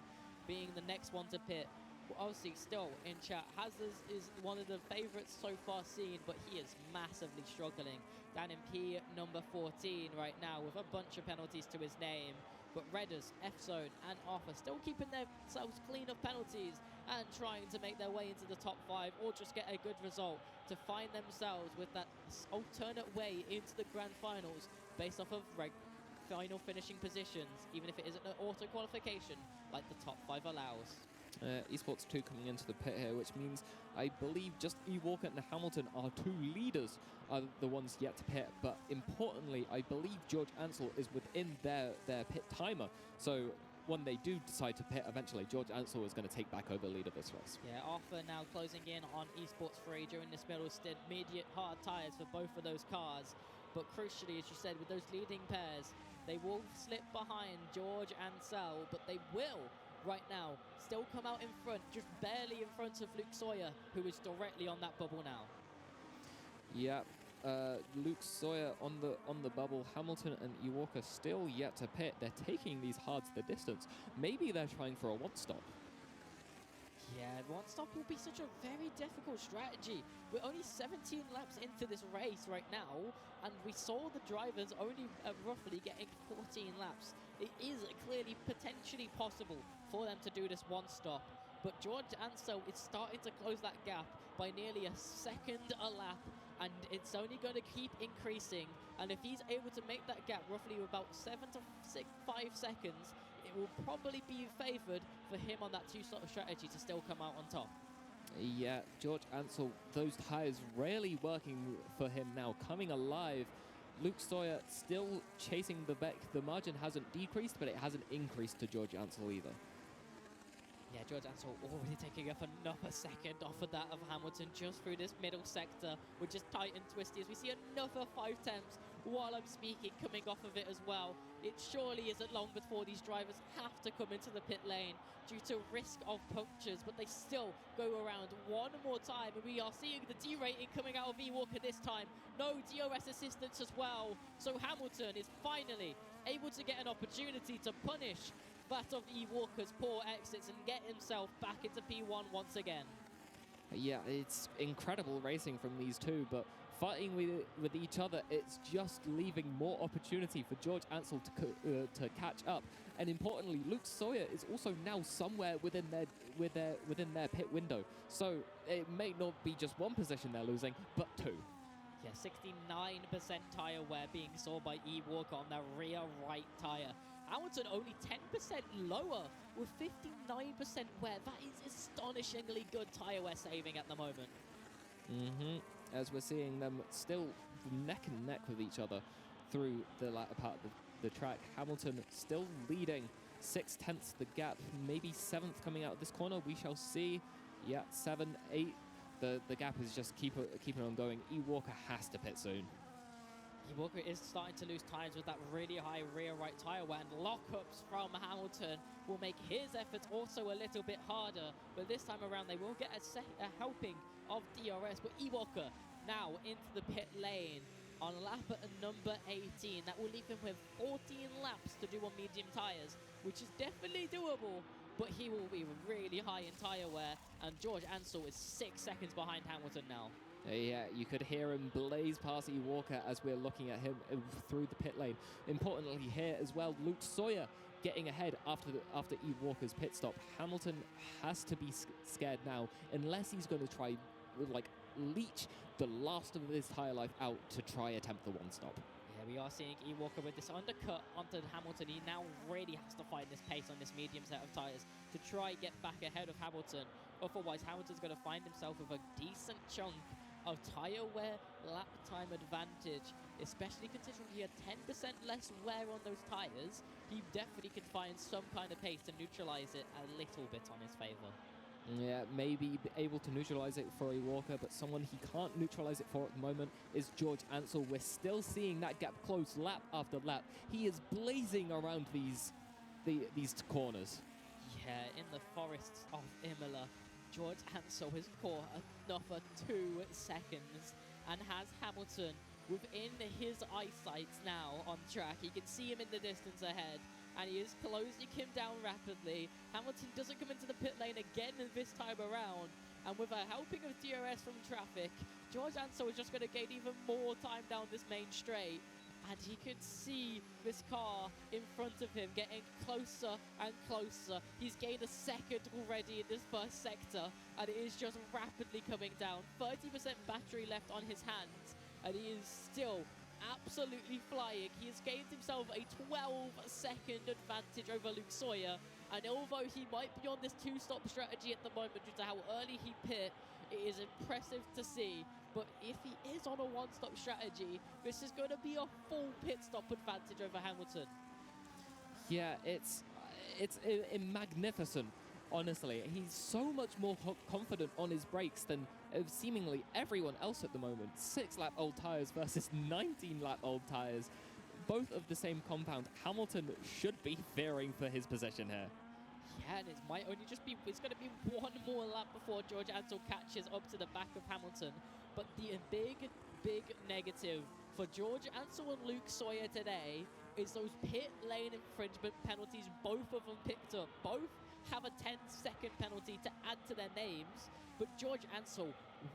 being the next one to pit. Well, obviously, still in chat, Hazard is one of the favourites so far seen, but he is massively struggling down in P number 14 right now with a bunch of penalties to his name. But Redders, F-Zone and Off are still keeping themselves clean of penalties and trying to make their way into the top 5 or just get a good result to find themselves with that alternate way into the grand finals based off of final finishing positions, even if it isn't an auto qualification like the top 5 allows. Esports 2 coming into the pit here, which means I believe just E Walker and Hamilton, our 2 leaders, are the ones yet to pit. But importantly, I believe George Ansel is within their pit timer. So when they do decide to pit eventually, George Ansel is going to take back over lead of this race. Yeah, Arthur now closing in on Esports 3 during this middle stint. Immediate hard tyres for both of those cars. But crucially, as you said, with those leading pairs, they will slip behind George Ansel, but they will right now still come out in front, just barely in front of Luke Sawyer, who is directly on that bubble now. Yeah, Luke Sawyer on the bubble. Hamilton and E Walker still yet to pit. They're taking these hards the distance. Maybe they're trying for a one-stop. Yeah, one stop will be such a very difficult strategy. We're only 17 laps into this race right now, and we saw the drivers only roughly getting 14 laps. It is clearly potentially possible for them to do this one stop, but George Ansel is starting to close that gap by nearly a second a lap, and it's only going to keep increasing. And if he's able to make that gap roughly about 7 to 5 seconds, it will probably be favoured for him on that two-stop strategy to still come out on top. Yeah, George Ansel, those tyres really working for him now, coming alive. Luke Sawyer still chasing the back. The margin hasn't decreased, but it hasn't increased to George Ansel either. Yeah, George Ansel already taking up another second off of that of Hamilton just through this middle sector, which is tight and twisty, as we see another 5 temps while I'm speaking coming off of it as well. It surely isn't long before these drivers have to come into the pit lane due to risk of punctures, but they still go around one more time, and we are seeing the D-rating coming out of E Walker this time. No DRS assistance as well, so Hamilton is finally able to get an opportunity to punish that of E Walker's poor exits and get himself back into P1 once again. Yeah, it's incredible racing from these two, but fighting with each other, it's just leaving more opportunity for George Ansel to catch up. And importantly, Luke Sawyer is also now somewhere within their pit window. So it may not be just one position they're losing, but 2. Yeah, 69% tyre wear being saw by E Walker on their rear right tyre. Hamilton only 10% lower with 59% wear. That is astonishingly good tyre wear saving at the moment. As we're seeing them still neck and neck with each other through the latter part of the track. Hamilton still leading 6/10 the gap, maybe 7th coming out of this corner. We shall see. Yeah, 7, 8. The gap is just keeping on going. E Walker has to pit soon. E Walker is starting to lose tyres with that really high rear right tyre wear, and lockups from Hamilton will make his efforts also a little bit harder. But this time around, they will get a helping of DRS. But E Walker now into the pit lane on lap number 18. That will leave him with 14 laps to do on medium tyres, which is definitely doable. But he will be really high in tyre wear, and George Ansel is 6 seconds behind Hamilton now. Yeah, you could hear him blaze past E Walker as we're looking at him through the pit lane. Importantly here as well, Luke Sawyer getting ahead after E Walker's pit stop. Hamilton has to be scared now, unless he's going to try leech the last of his tyre life out to try attempt the one stop. Yeah, we are seeing E Walker with this undercut onto Hamilton. He now really has to find this pace on this medium set of tyres to try get back ahead of Hamilton. Otherwise, Hamilton's going to find himself with a decent chunk of tyre wear lap time advantage, especially considering he had 10% less wear on those tyres. He definitely can find some kind of pace to neutralise it a little bit on his favour. Yeah, maybe able to neutralize it for a Walker, but someone he can't neutralize it for at the moment is George Ansel. We're still seeing that gap close lap after lap. He is blazing around these corners. Yeah, in the forests of Imola, George Ansel has caught another 2 seconds and has Hamilton within his eyesight now on track. He can see him in the distance ahead, and he is closing him down rapidly. Hamilton doesn't come into the pit lane again this time around, and with a helping of DRS from traffic, George Ansel is just going to gain even more time down this main straight. And he could see this car in front of him getting closer and closer. He's gained a second already in this first sector, and it is just rapidly coming down. 30% battery left on his hands, and he is still absolutely flying. He has gained himself a 12-second advantage over Luke Sawyer, and although he might be on this 2-stop strategy at the moment due to how early he pit, it is impressive to see. But if he is on a 1-stop strategy, this is going to be a full pit stop advantage over Hamilton. Yeah, it's magnificent, honestly. He's so much more confident on his brakes than seemingly everyone else at the moment. 6-lap-old tires versus 19-lap-old tires, both of the same compound. Hamilton should be fearing for his position here. Yeah, and it might only just be, it's going to be one more lap before George Ansel catches up to the back of Hamilton. But the big negative for George Ansel and Luke Sawyer today is those pit lane infringement penalties both of them picked up. Both have a 10-second penalty to add to their names, but George Ansel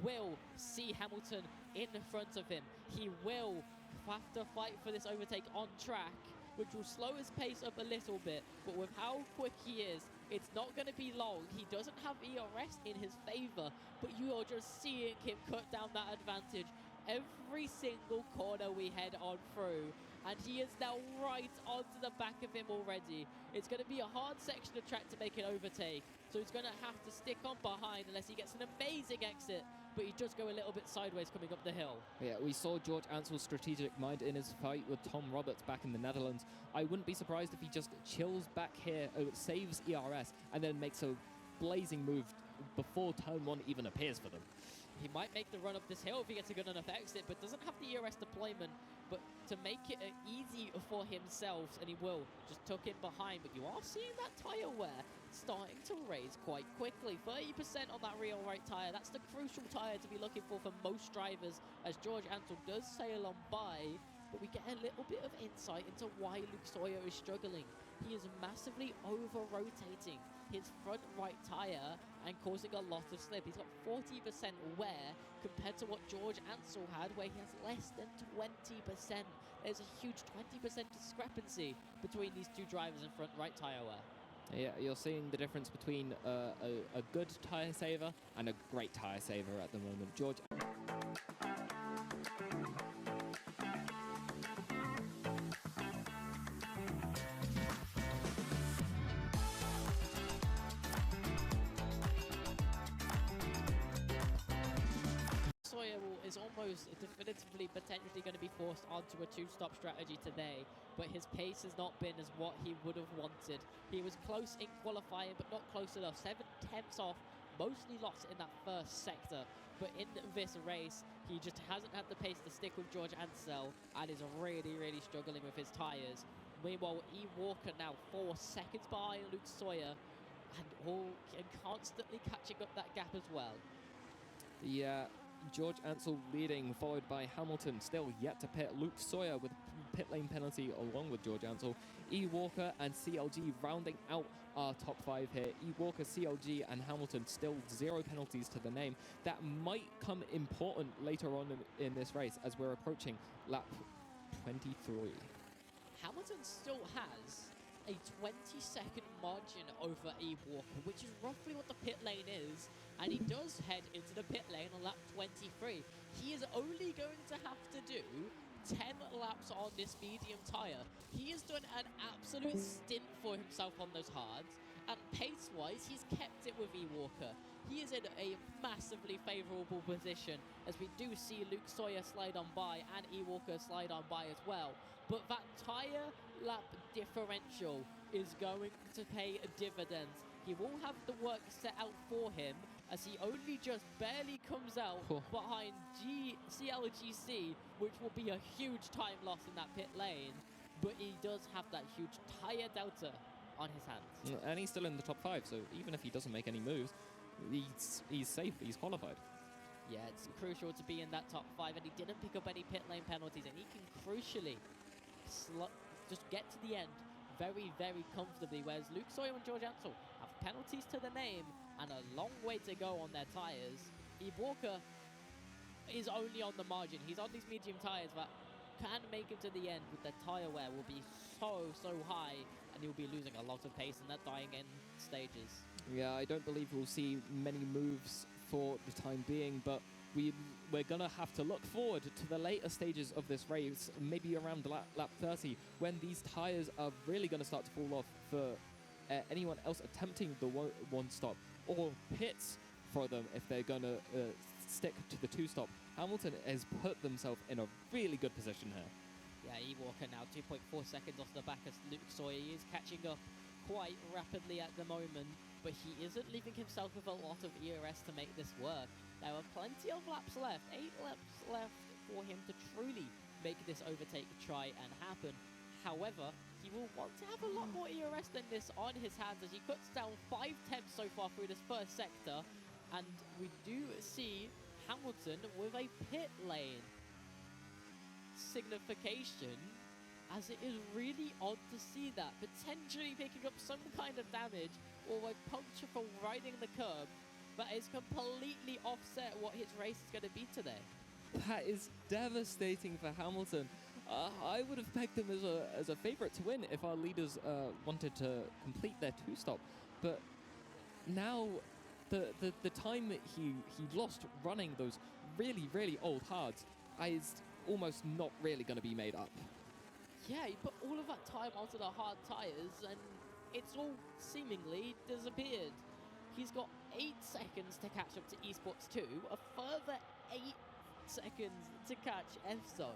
will see Hamilton in front of him. He will have to fight for this overtake on track, which will slow his pace up a little bit, but with how quick he is, it's not going to be long. He doesn't have ERS in his favor, but you are just seeing him cut down that advantage every single corner we head on through, and he is now right onto the back of him already. It's going to be a hard section of track to make an overtake, so he's going to have to stick on behind unless he gets an amazing exit, but he does go a little bit sideways coming up the hill. Yeah, we saw George Ansel's strategic mind in his fight with Tom Roberts back in the Netherlands. I wouldn't be surprised if he just chills back here, saves ERS, and then makes a blazing move before turn 1 even appears for them. He might make the run up this hill if he gets a good enough exit, but doesn't have the ERS deployment. But to make it easy for himself, and he will, just tuck in behind. But you are seeing that tyre wear starting to raise quite quickly. 30% on that rear right tyre. That's the crucial tyre to be looking for most drivers, as George Ansel does sail on by. But we get a little bit of insight into why Luke Sawyer is struggling. He is massively over-rotating his front right tyre and causing a lot of slip. He's got 40% wear compared to what George Ansel had, where he has less than 20%. There's a huge 20% discrepancy between these two drivers in front right tyre wear. Yeah, you're seeing the difference between a good tyre saver and a great tyre saver at the moment. George is almost definitively potentially going to be forced onto a 2-stop strategy today, but his pace has not been as what he would have wanted. He was close in qualifying, but not close enough. 7/10 off, mostly lost in that first sector, but in this race, he just hasn't had the pace to stick with George Ansel and is really struggling with his tyres. Meanwhile, E. Walker now 4 seconds behind Luke Sawyer, and constantly catching up that gap as well. Yeah, George Ansel leading, followed by Hamilton, still yet to pit. Luke Sawyer with pit lane penalty along with George Ansel. E. Walker and CLG rounding out our top 5 here. E. Walker, CLG and Hamilton still 0 penalties to the name. That might come important later on in this race as we're approaching lap 23. Hamilton still has a 20-second margin over E. Walker, which is roughly what the pit lane is, and he does head into the pit lane on lap 23. He is only going to have to do 10 laps on this medium tyre. He has done an absolute stint for himself on those hards, and pace-wise, he's kept it with E. Walker. He is in a massively favourable position, as we do see Luke Sawyer slide on by and E. Walker slide on by as well. But that tyre lap differential is going to pay dividends. He will have the work set out for him as he only just barely comes out Oh. behind CLGC, which will be a huge time loss in that pit lane. But he does have that huge tyre delta on his hands. And he's still in the top 5, so even if he doesn't make any moves, he's safe, he's qualified. Yeah, it's crucial to be in that top 5, and he didn't pick up any pit lane penalties, and he can crucially just get to the end very, very comfortably, whereas Luke Sawyer and George Ansel have penalties to the name and a long way to go on their tyres. Eve Walker is only on the margin. He's on these medium tyres, but can make him to the end with the tyre wear will be so high, and he'll be losing a lot of pace in that dying end stages. Yeah, I don't believe we'll see many moves for the time being, but we're going to have to look forward to the later stages of this race, maybe around lap 30, when these tyres are really going to start to fall off for anyone else attempting the one stop, or pits for them if they're going to stick to the 2-stop. Hamilton has put themselves in a really good position here. Yeah, E-Walker now 2.4 seconds off the back as Luke Sawyer is catching up quite rapidly at the moment, but he isn't leaving himself with a lot of ERS to make this work. There are plenty of laps left, 8 laps left for him to truly make this overtake try and happen. However, he will want to have a lot more ERS than this on his hands as he cuts down 5 tenths so far through this first sector, and we do see Hamilton with a pit lane signification, as it is really odd to see that, potentially picking up some kind of damage or a puncture from riding the curb, but it's completely offset what his race is going to be today. That is devastating for Hamilton. I would have pegged him as a favourite to win if our leaders wanted to complete their 2-stop, but now the time that he lost running those really old hards is almost not really going to be made up. Yeah, he put all of that time onto the hard tyres, and it's all seemingly disappeared. He's got 8 seconds to catch up to Esports 2, a further 8 seconds to catch F-Zone,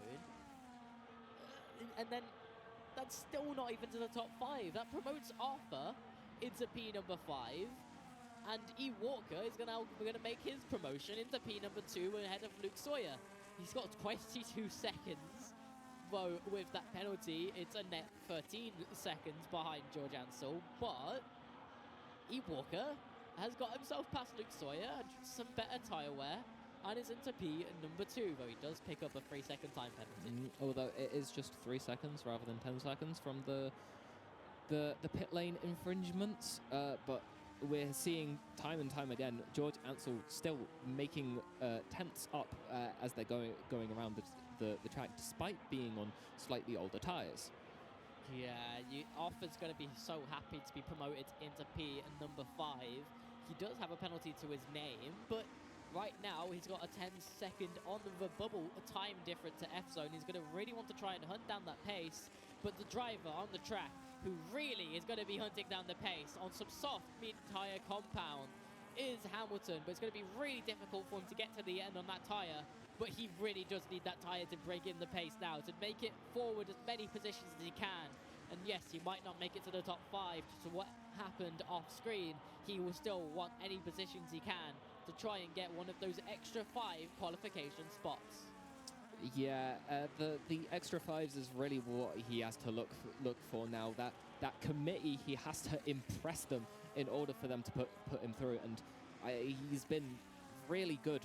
and then that's still not even to the top 5. That promotes Arthur into P number 5, and E. Walker is gonna make his promotion into P number 2 ahead of Luke Sawyer. He's got 22 seconds. Though with that penalty, it's a net 13 seconds behind George Ansel, but E. Walker has got himself past Luke Sawyer and some better tyre wear, and is into P number 2, though he does pick up a 3-second time penalty. Although it is just 3 seconds rather than 10 seconds from the pit lane infringements, but we're seeing time and time again George Ansel still making tenths up as they're going around the track, despite being on slightly older tyres. Yeah, Arthur's going to be so happy to be promoted into P number 5. He does have a penalty to his name, but right now he's got a 10-second on the bubble, a time different to F-Zone. He's going to really want to try and hunt down that pace, but the driver on the track, who really is going to be hunting down the pace on some soft mid-tyre compound, is Hamilton, but it's going to be really difficult for him to get to the end on that tyre. But he really does need that tyre to bring in the pace now, to make it forward as many positions as he can. And yes, he might not make it to the top 5 due to what happened off screen. He will still want any positions he can to try and get one of those extra 5 qualification spots. Yeah, the extra 5s is really what he has to look for now. That committee, he has to impress them in order for them to put him through. And he's been really good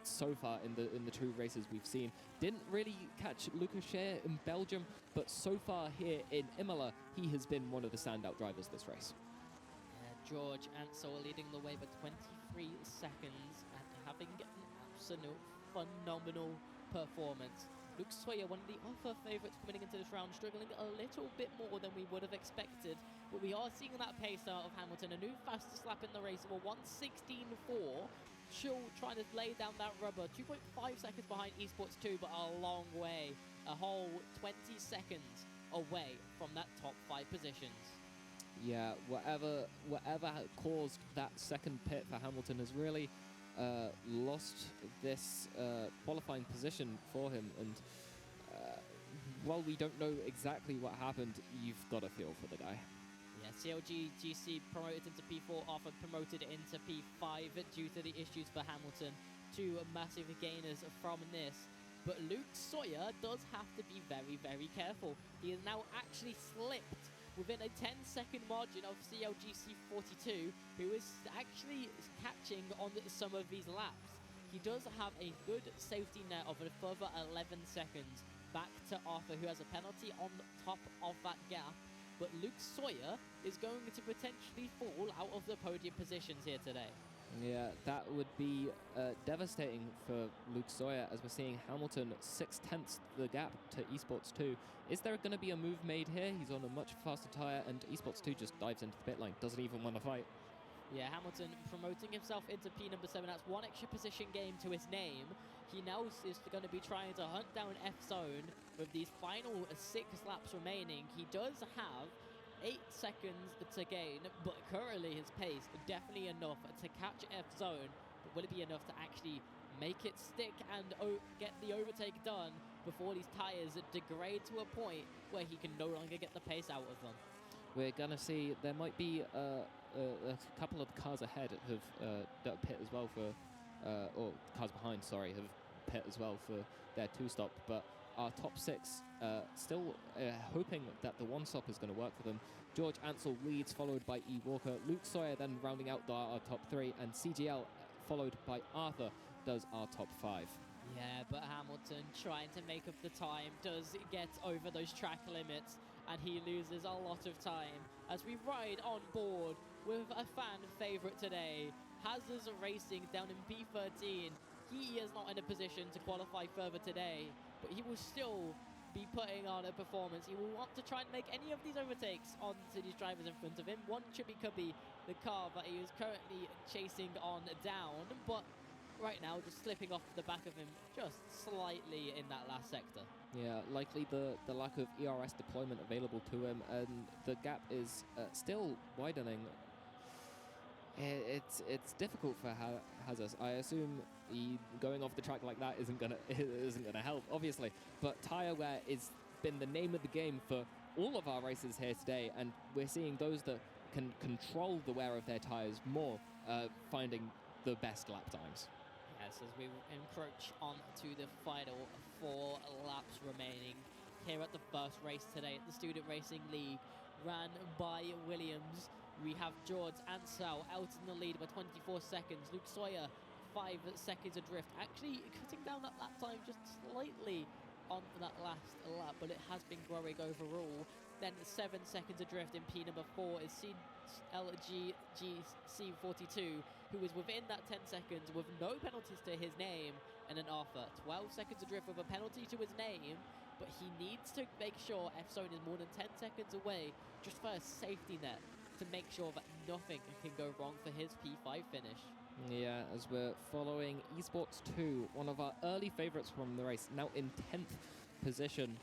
so far in the 2 races we've seen. Didn't really catch Lucas Scher in Belgium, but so far here in Imola, he has been one of the standout drivers this race. George Ansel leading the way by 23 seconds and having an absolute phenomenal performance. Luke Sawyer, one of the other favourites coming into this round, struggling a little bit more than we would have expected, but we are seeing that pace out of Hamilton, a new fastest lap in the race of a 1:16.4. Still trying to lay down that rubber, 2.5 seconds behind Esports 2, but a long way, a whole 20 seconds away from that top 5 positions. Yeah, whatever caused that second pit for Hamilton has really lost this qualifying position for him, and while we don't know exactly what happened, you've got a feel for the guy. Yeah, CLG GC promoted into P4, Arthur promoted into P5 due to the issues for Hamilton. Two massive gainers from this. But Luke Sawyer does have to be very, very careful. He has now actually slipped within a 10-second margin of CLGC 42, who is actually catching on some of these laps. He does have a good safety net of a further 11 seconds back to Arthur, who has a penalty on top of that gap. But Luke Sawyer is going to potentially fall out of the podium positions here today. Yeah, that would be devastating for Luke Sawyer, as we're seeing Hamilton 6/10 the gap to Esports 2. Is there going to be a move made here? He's on a much faster tyre, and Esports 2 just dives into the pit lane, doesn't even want to fight. Yeah, Hamilton promoting himself into P number 7. That's one extra position game to his name. He now is going to be trying to hunt down F-Zone with these final 6 laps remaining. He does have 8 seconds to gain, but currently his pace definitely enough to catch F-Zone. But will it be enough to actually make it stick and get the overtake done before these tyres degrade to a point where he can no longer get the pace out of them? We're going to see there might be a couple of cars ahead have pit as well for, or cars behind, sorry, have pit as well for their 2-stop. But our top 6 still hoping that the 1-stop is going to work for them. George Ansell leads, followed by E. Walker. Luke Sawyer then rounding out our top 3, and CGL followed by Arthur does our top 5. Yeah, but Hamilton trying to make up the time does get over those track limits, and he loses a lot of time as we ride on board with a fan favourite today, Hazard's Racing down in B13. He is not in a position to qualify further today, but he will still be putting on a performance. He will want to try and make any of these overtakes onto these drivers in front of him. One Chubby Cubby, the car that he is currently chasing on down, but right now just slipping off the back of him just slightly in that last sector. Yeah, likely the lack of ERS deployment available to him, and the gap is still widening. It's difficult for Hazard. I assume going off the track like that isn't gonna help, obviously. But tyre wear has been the name of the game for all of our races here today, and we're seeing those that can control the wear of their tyres more finding the best lap times. Yes, as we encroach on to the final 4 laps remaining here at the first race today at the Student Racing League, ran by Williams. We have George Ansell out in the lead by 24 seconds. Luke Sawyer 5 seconds adrift, actually cutting down that lap time just slightly on that last lap, but it has been growing overall. Then 7 seconds adrift in P number 4 is CLGC42, who is within that 10 seconds with no penalties to his name. And then Arthur, 12 seconds adrift with a penalty to his name, but he needs to make sure F-Zone is more than 10 seconds away just for a safety net to make sure that nothing can go wrong for his P5 finish. Yeah, as we're following Esports 2, one of our early favourites from the race, now in 10th position,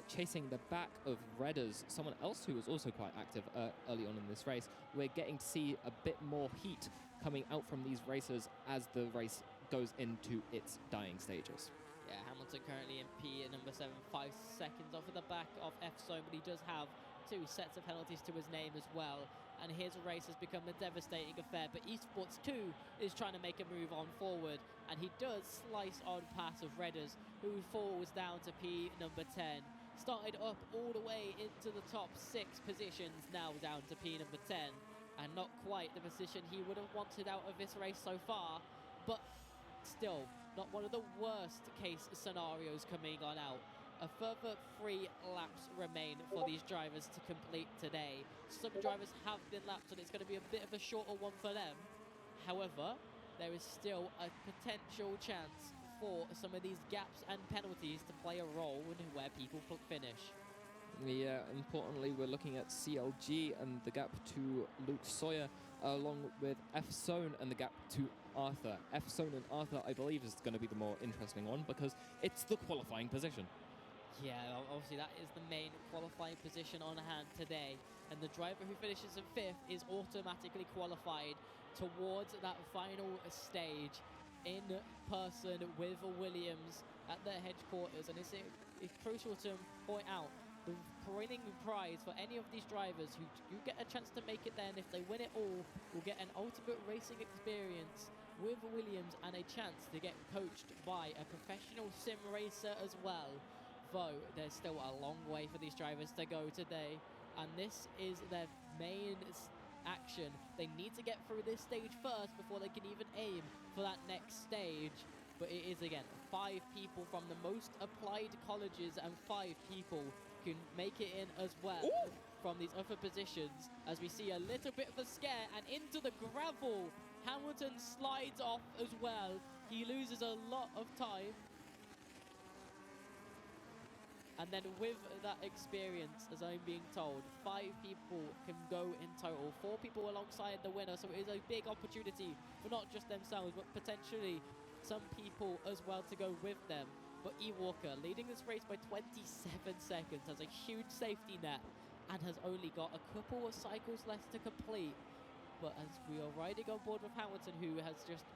chasing the back of Redders, someone else who was also quite active early on in this race. We're getting to see a bit more heat coming out from these racers as the race goes into its dying stages. Yeah, Hamilton currently in P at number 7, 5 seconds off of the back of F-Zone, but he does have 2 sets of penalties to his name as well. And his race has become a devastating affair, but Esports 2 is trying to make a move on forward, and he does slice on past of Redders, who falls down to P number 10. Started up all the way into the top 6 positions, now down to P number 10, and not quite the position he would have wanted out of this race so far, but still not one of the worst case scenarios coming on out. A further 3 laps remain for these drivers to complete today. Some drivers have been lapped, and it's going to be a bit of a shorter one for them. However, there is still a potential chance for some of these gaps and penalties to play a role in where people finish. Yeah, importantly, we're looking at CLG and the gap to Luke Sawyer, along with F-Zone and the gap to Arthur. F-Zone and Arthur, I believe, is going to be the more interesting one because it's the qualifying position. Yeah, obviously that is the main qualifying position on hand today, and the driver who finishes in 5th is automatically qualified towards that final stage in person with Williams at their headquarters. And it's crucial to point out the winning prize for any of these drivers who do get a chance to make it there, and if they win it all, will get an ultimate racing experience with Williams and a chance to get coached by a professional sim racer as well. Though there's still a long way for these drivers to go today, and this is their main action. They need to get through this stage first before they can even aim for that next stage. But it is, again, 5 people from the most applied colleges, and 5 people can make it in as well. Ooh. From these other positions, as we see a little bit of a scare, and into the gravel. Hamilton slides off as well. He loses a lot of time. And then with that experience, as I'm being told, 5 people can go in total. 4 people alongside the winner, so it is a big opportunity for not just themselves, but potentially some people as well to go with them. But E. Walker, leading this race by 27 seconds, has a huge safety net and has only got a couple of cycles left to complete. But as we are riding on board with Hamilton, who has just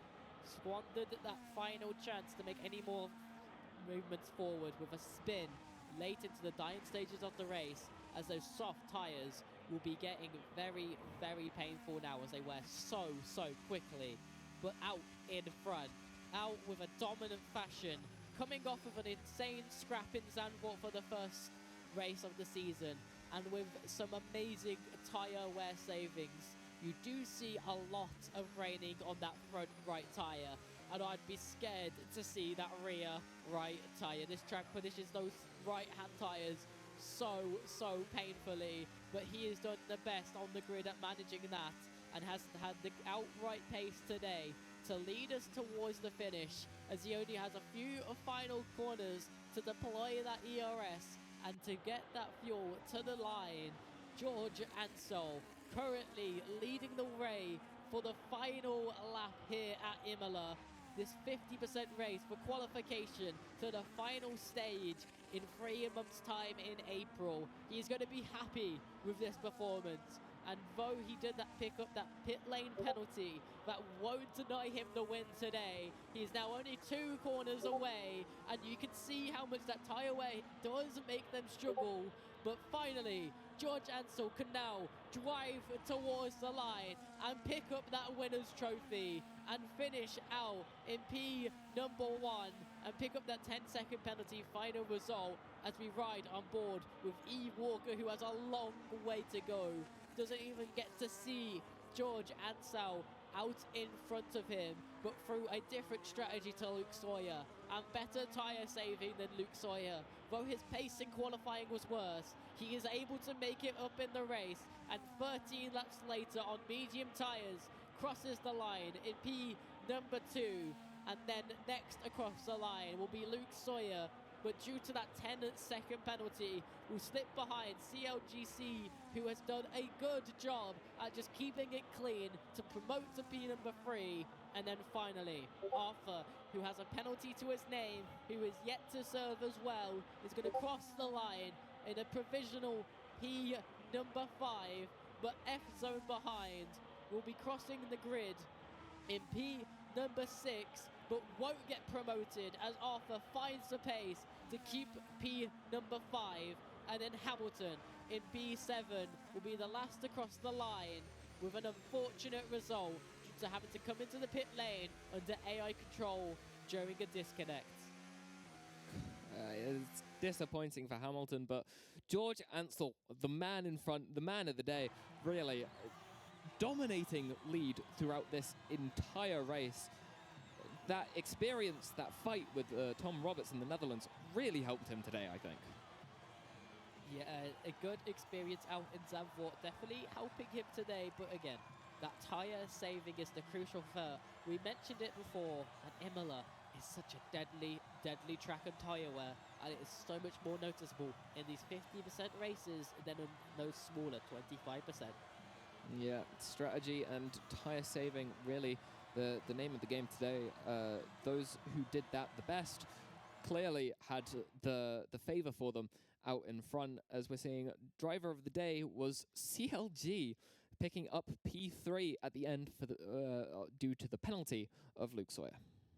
squandered that final chance to make any more movements forward with a spin late into the dying stages of the race, as those soft tyres will be getting very, very painful now as they wear so quickly. But out in front, out with a dominant fashion, coming off of an insane scrap in Zandvoort for the first race of the season, and with some amazing tyre wear savings. You do see a lot of graining on that front right tyre, and I'd be scared to see that rear right tyre. This track punishes those right-hand tyres so painfully, but he has done the best on the grid at managing that, and has had the outright pace today to lead us towards the finish, as he only has a few final corners to deploy that ERS and to get that fuel to the line. George Ansel currently leading the way for the final lap here at Imola. This 50% race for qualification to the final stage in 3 months' time in April. He's going to be happy with this performance. And though he did pick up that pit lane penalty, that won't deny him the win today. He's now only 2 corners away, and you can see how much that tyre wear does make them struggle. But finally, George Ansel can now drive towards the line and pick up that winner's trophy and finish out in P number 1 and pick up that 10-second penalty final result as we ride on board with E. Walker, who has a long way to go. Doesn't even get to see George Ansel out in front of him, but through a different strategy to Luke Sawyer and better tyre saving than Luke Sawyer. Though his pace in qualifying was worse, he is able to make it up in the race, and 13 laps later on medium tyres crosses the line in P number 2, and then next across the line will be Luke Sawyer, but due to that 10-second penalty, will slip behind CLGC, who has done a good job at just keeping it clean to promote to P number 3. And then finally, Arthur, who has a penalty to his name, who is yet to serve as well, is going to cross the line in a provisional P number 5, but F zone behind will be crossing the grid in P number 6, but won't get promoted as Arthur finds the pace to keep P number 5. And then Hamilton in P7 will be the last to cross the line, with an unfortunate result due to having to come into the pit lane under AI control during a disconnect. It's disappointing for Hamilton, but George Ansel, the man in front, the man of the day, really dominating lead throughout this entire race. That experience, that fight with Tom Roberts in the Netherlands really helped him today, I think. Yeah, a good experience out in Zandvoort, definitely helping him today. But again, that tyre saving is the crucial part. We mentioned it before, and Imola is such a deadly track and tyre wear, and it is so much more noticeable in these 50% races than in those smaller 25%. Yeah, strategy and tyre saving, really the name of the game today. Those who did that the best clearly had the favour for them out in front, as we're seeing driver of the day was CLG, picking up P3 at the end for the due to the penalty of Luke Sawyer.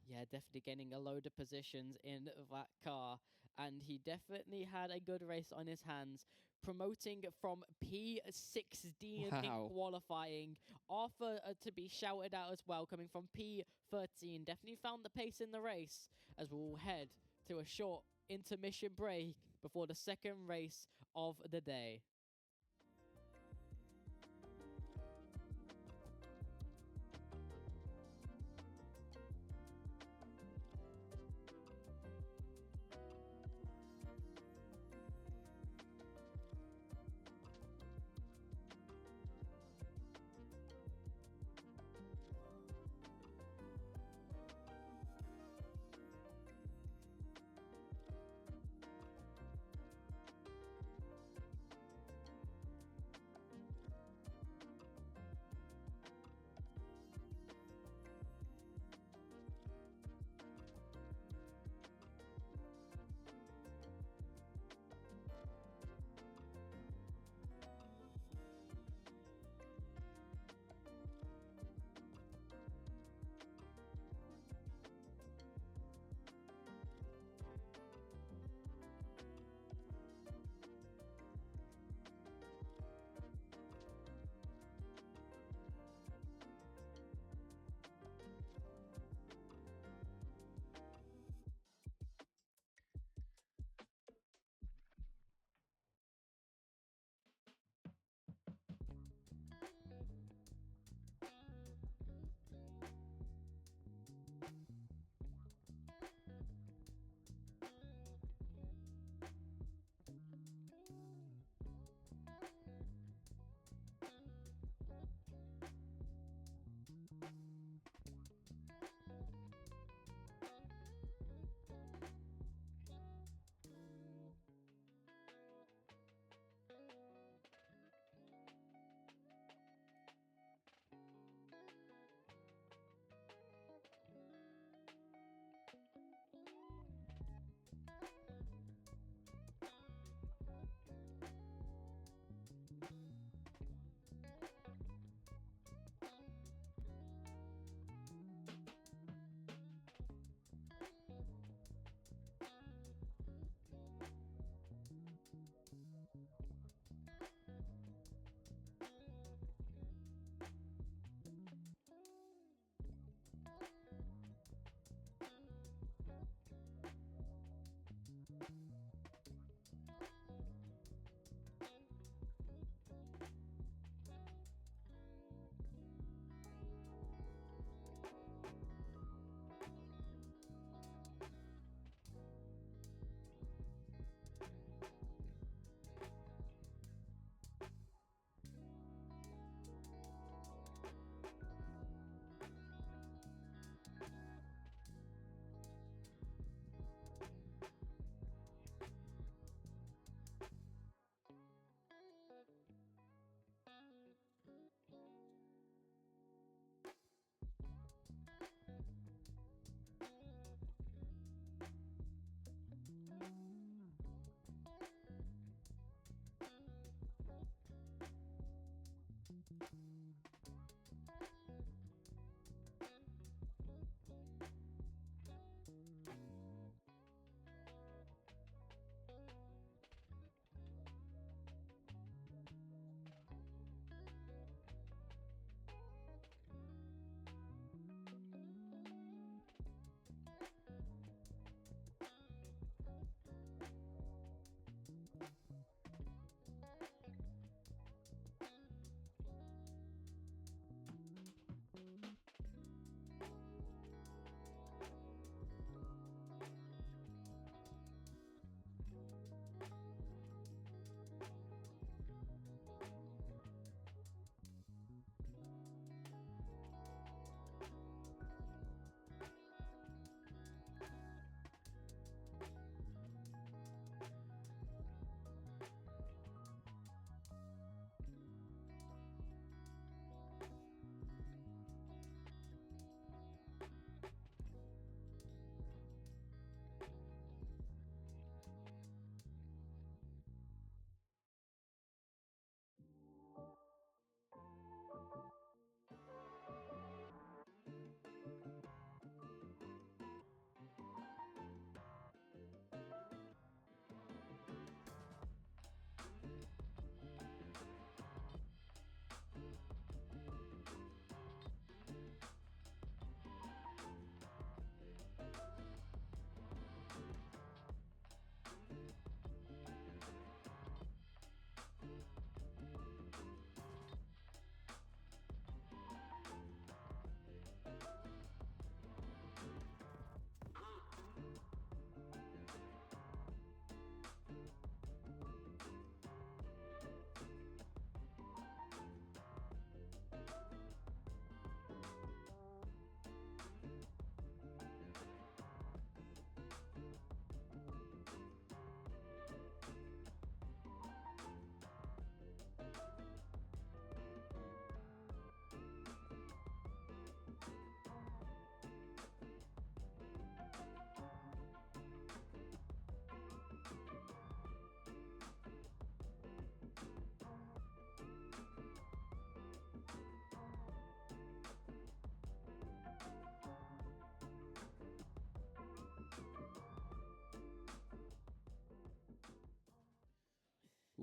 Yeah, definitely gaining a load of positions in that car. and he definitely had a good race on his hands, promoting from P16 in Wow. qualifying. Arthur to be shouted out as well, coming from P13. Definitely found the pace in the race, as we'll head to a short intermission break before the second race of the day.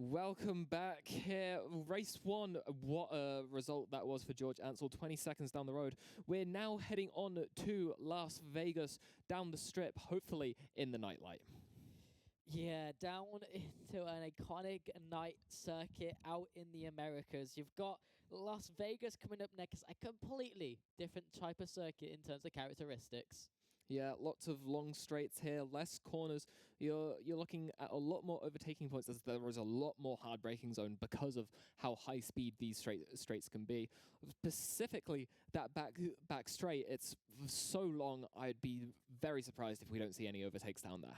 Welcome back here. Race 1, what a result that was for George Ansel, 20 seconds down the road. We're now heading on to Las Vegas, down the strip, hopefully in the nightlight. Yeah, down into an iconic night circuit out in the Americas. You've got Las Vegas coming up next, a completely different type of circuit in terms of characteristics. Yeah, lots of long straights here, less corners. You're looking at a lot more overtaking points, as there is a lot more hard braking zone because of how high speed these straights can be. Specifically, that back straight, it's so long, I'd be very surprised if we don't see any overtakes down there.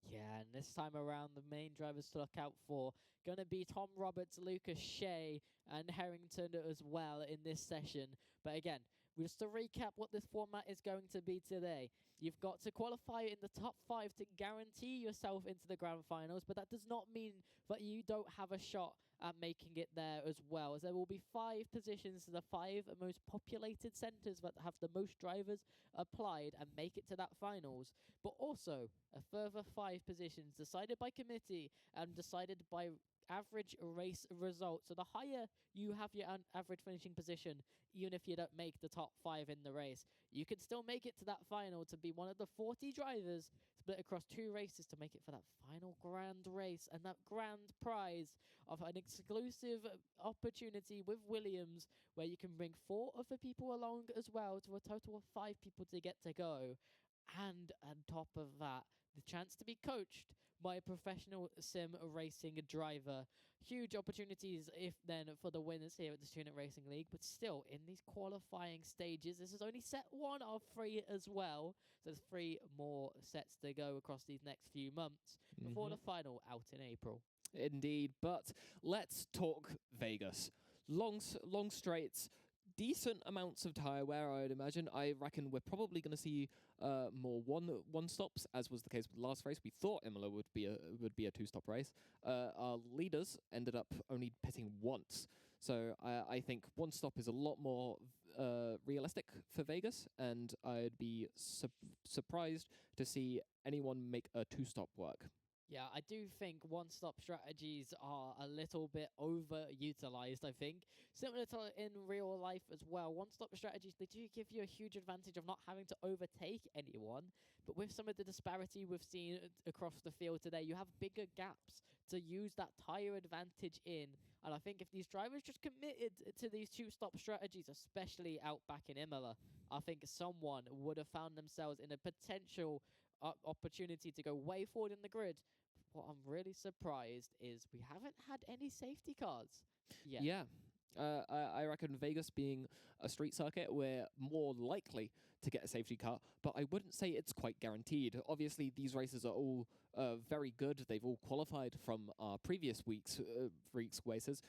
Yeah, and this time around, the main drivers to look out for going to be Tom Roberts, Lucas Shea, and Harrington as well in this session. But again, just to recap what this format is going to be today, you've got to qualify in the top 5 to guarantee yourself into the grand finals, but that does not mean that you don't have a shot at making it there as well, as there will be 5 positions to the 5 most populated centres that have the most drivers applied and make it to that finals, but also a further 5 positions decided by committee and decided by average race results. So the higher you have your average finishing position, even if you don't make the top 5 in the race, you can still make it to that final to be one of the 40 drivers split across 2 races to make it for that final grand race and that grand prize of an exclusive opportunity with Williams, where you can bring 4 other people along as well, to a total of 5 people to get to go. And on top of that, the chance to be coached by a professional sim racing driver. Huge opportunities if then for the winners here at the Student Racing League, but still in these qualifying stages, this is only set 1 of 3 as well. So there's 3 more sets to go across these next few months before the final out in April. Indeed, but let's talk Vegas. Long straights, decent amounts of tyre wear, I'd imagine. I reckon we're probably going to see more one stops, as was the case with the last race. We thought Imola would be a 2-stop race. Our leaders ended up only pitting once, so I think 1 stop is a lot more realistic for Vegas, and I'd be surprised to see anyone make a 2-stop work. Yeah, I do think one-stop strategies are a little bit overutilized, I think. Similar to in real life as well, one-stop strategies, they do give you a huge advantage of not having to overtake anyone. But with some of the disparity we've seen across the field today, you have bigger gaps to use that tyre advantage in. And I think if these drivers just committed to these 2-stop strategies, especially out back in Imola, I think someone would have found themselves in a potential opportunity to go way forward in the grid. What I'm really surprised is we haven't had any safety cars yet. Yeah. I reckon Vegas being a street circuit, we're more likely to get a safety car, but I wouldn't say it's quite guaranteed. Obviously, these races are all very good. They've all qualified from our previous week's races,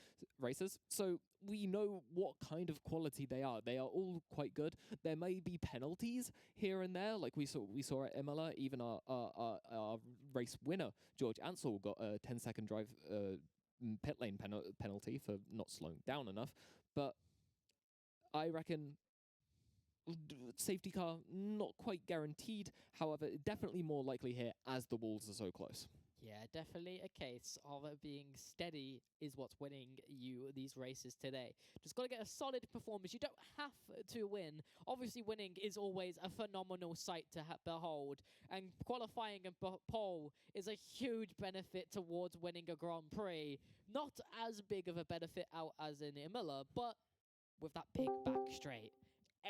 so we know what kind of quality they are. They are all quite good. There may be penalties here and there, like we saw at Imola. Even our race winner, George Ansel, got a 10-second drive pit lane penalty for not slowing down enough. But I reckon safety car, not quite guaranteed. However, definitely more likely here as the walls are so close. Yeah, definitely a case of it being steady is what's winning you these races today. Just got to get a solid performance. You don't have to win. Obviously, winning is always a phenomenal sight to behold. And qualifying and pole is a huge benefit towards winning a Grand Prix. Not as big of a benefit out as in Imola, but with that big back straight,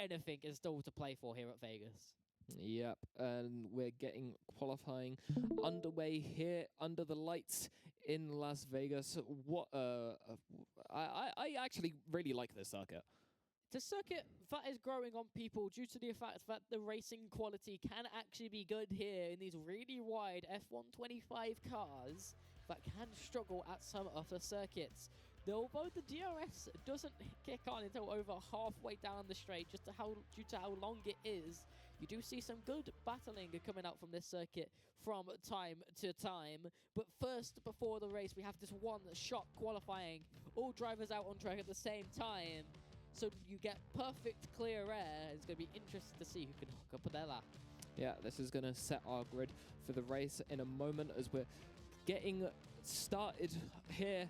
anything is still to play for here at Vegas. Yep, and we're getting qualifying underway here under the lights in Las Vegas. What I actually really like this circuit. It's a circuit that is growing on people due to the fact that the racing quality can actually be good here in these really wide F125 cars that can struggle at some of the circuits. Although the DRS doesn't kick on until over halfway down the straight, due to how long it is, you do see some good battling coming out from this circuit from time to time. But first, before the race, we have this one-shot qualifying. All drivers out on track at the same time. So you get perfect clear air. It's going to be interesting to see who can hook up with their lap. Yeah, this is going to set our grid for the race in a moment as we're getting started here.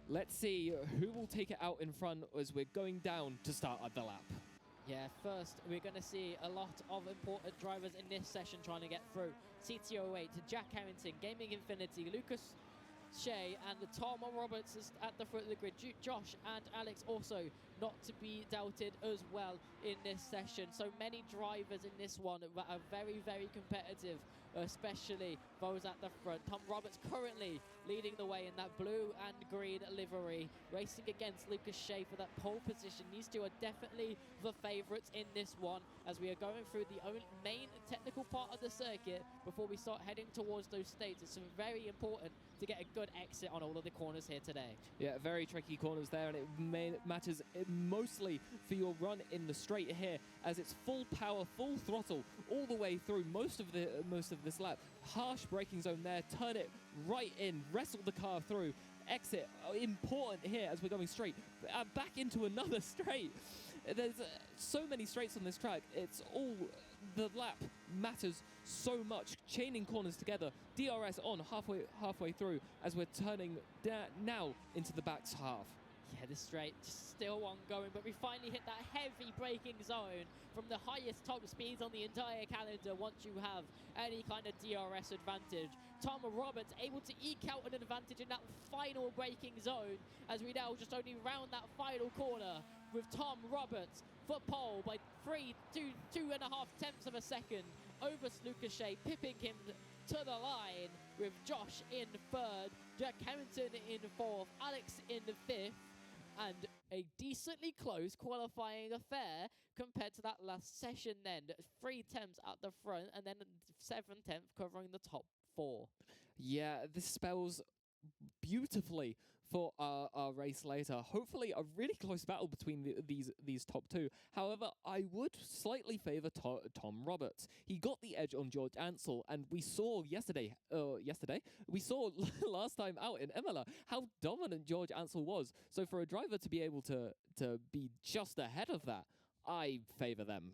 Let's see who will take it out in front as we're going down to start the lap. Yeah, first we're going to see a lot of important drivers in this session trying to get through. CT08, Jack Harrington, Gaming Infinity, Lucas Shea and Tom Roberts is at the front of the grid. Josh and Alex also not to be doubted as well in this session. So many drivers in this one that are very, very competitive, especially those at the front. Tom Roberts currently leading the way in that blue and green livery, racing against Lucas Shea for that pole position. These two are definitely the favourites in this one as we are going through the main technical part of the circuit before we start heading towards those states. It's very important to get a good exit on all of the corners here today. Yeah, very tricky corners there, and it matters mostly for your run in the straight here, as it's full power, full throttle all the way through most of this lap. Harsh braking zone there, turn it right in, wrestle the car through, exit important here as we're going straight back into another straight. There's so many straights on this track. It's all, the lap matters so much. Chaining corners together, DRS on halfway through as we're turning now into the back's half. Yeah, this straight just still ongoing, but we finally hit that heavy braking zone from the highest top speeds on the entire calendar once you have any kind of DRS advantage. Tom Roberts able to eke out an advantage in that final braking zone as we now just only round that final corner with Tom Roberts for pole by 2.5 tenths of a second over Lucas Shea, pipping him to the line with Josh in third, Jack Harrington in fourth, Alex in fifth, and a decently close qualifying affair compared to that last session then. 3 tenths at the front and then 7/10 covering the top 4. Yeah, this spells beautifully for our race later. Hopefully a really close battle between these top two. However, I would slightly favour Tom Roberts. He got the edge on George Ansel, and we saw we saw last time out in Imola how dominant George Ansel was. So for a driver to be able to be just ahead of that, I favour them.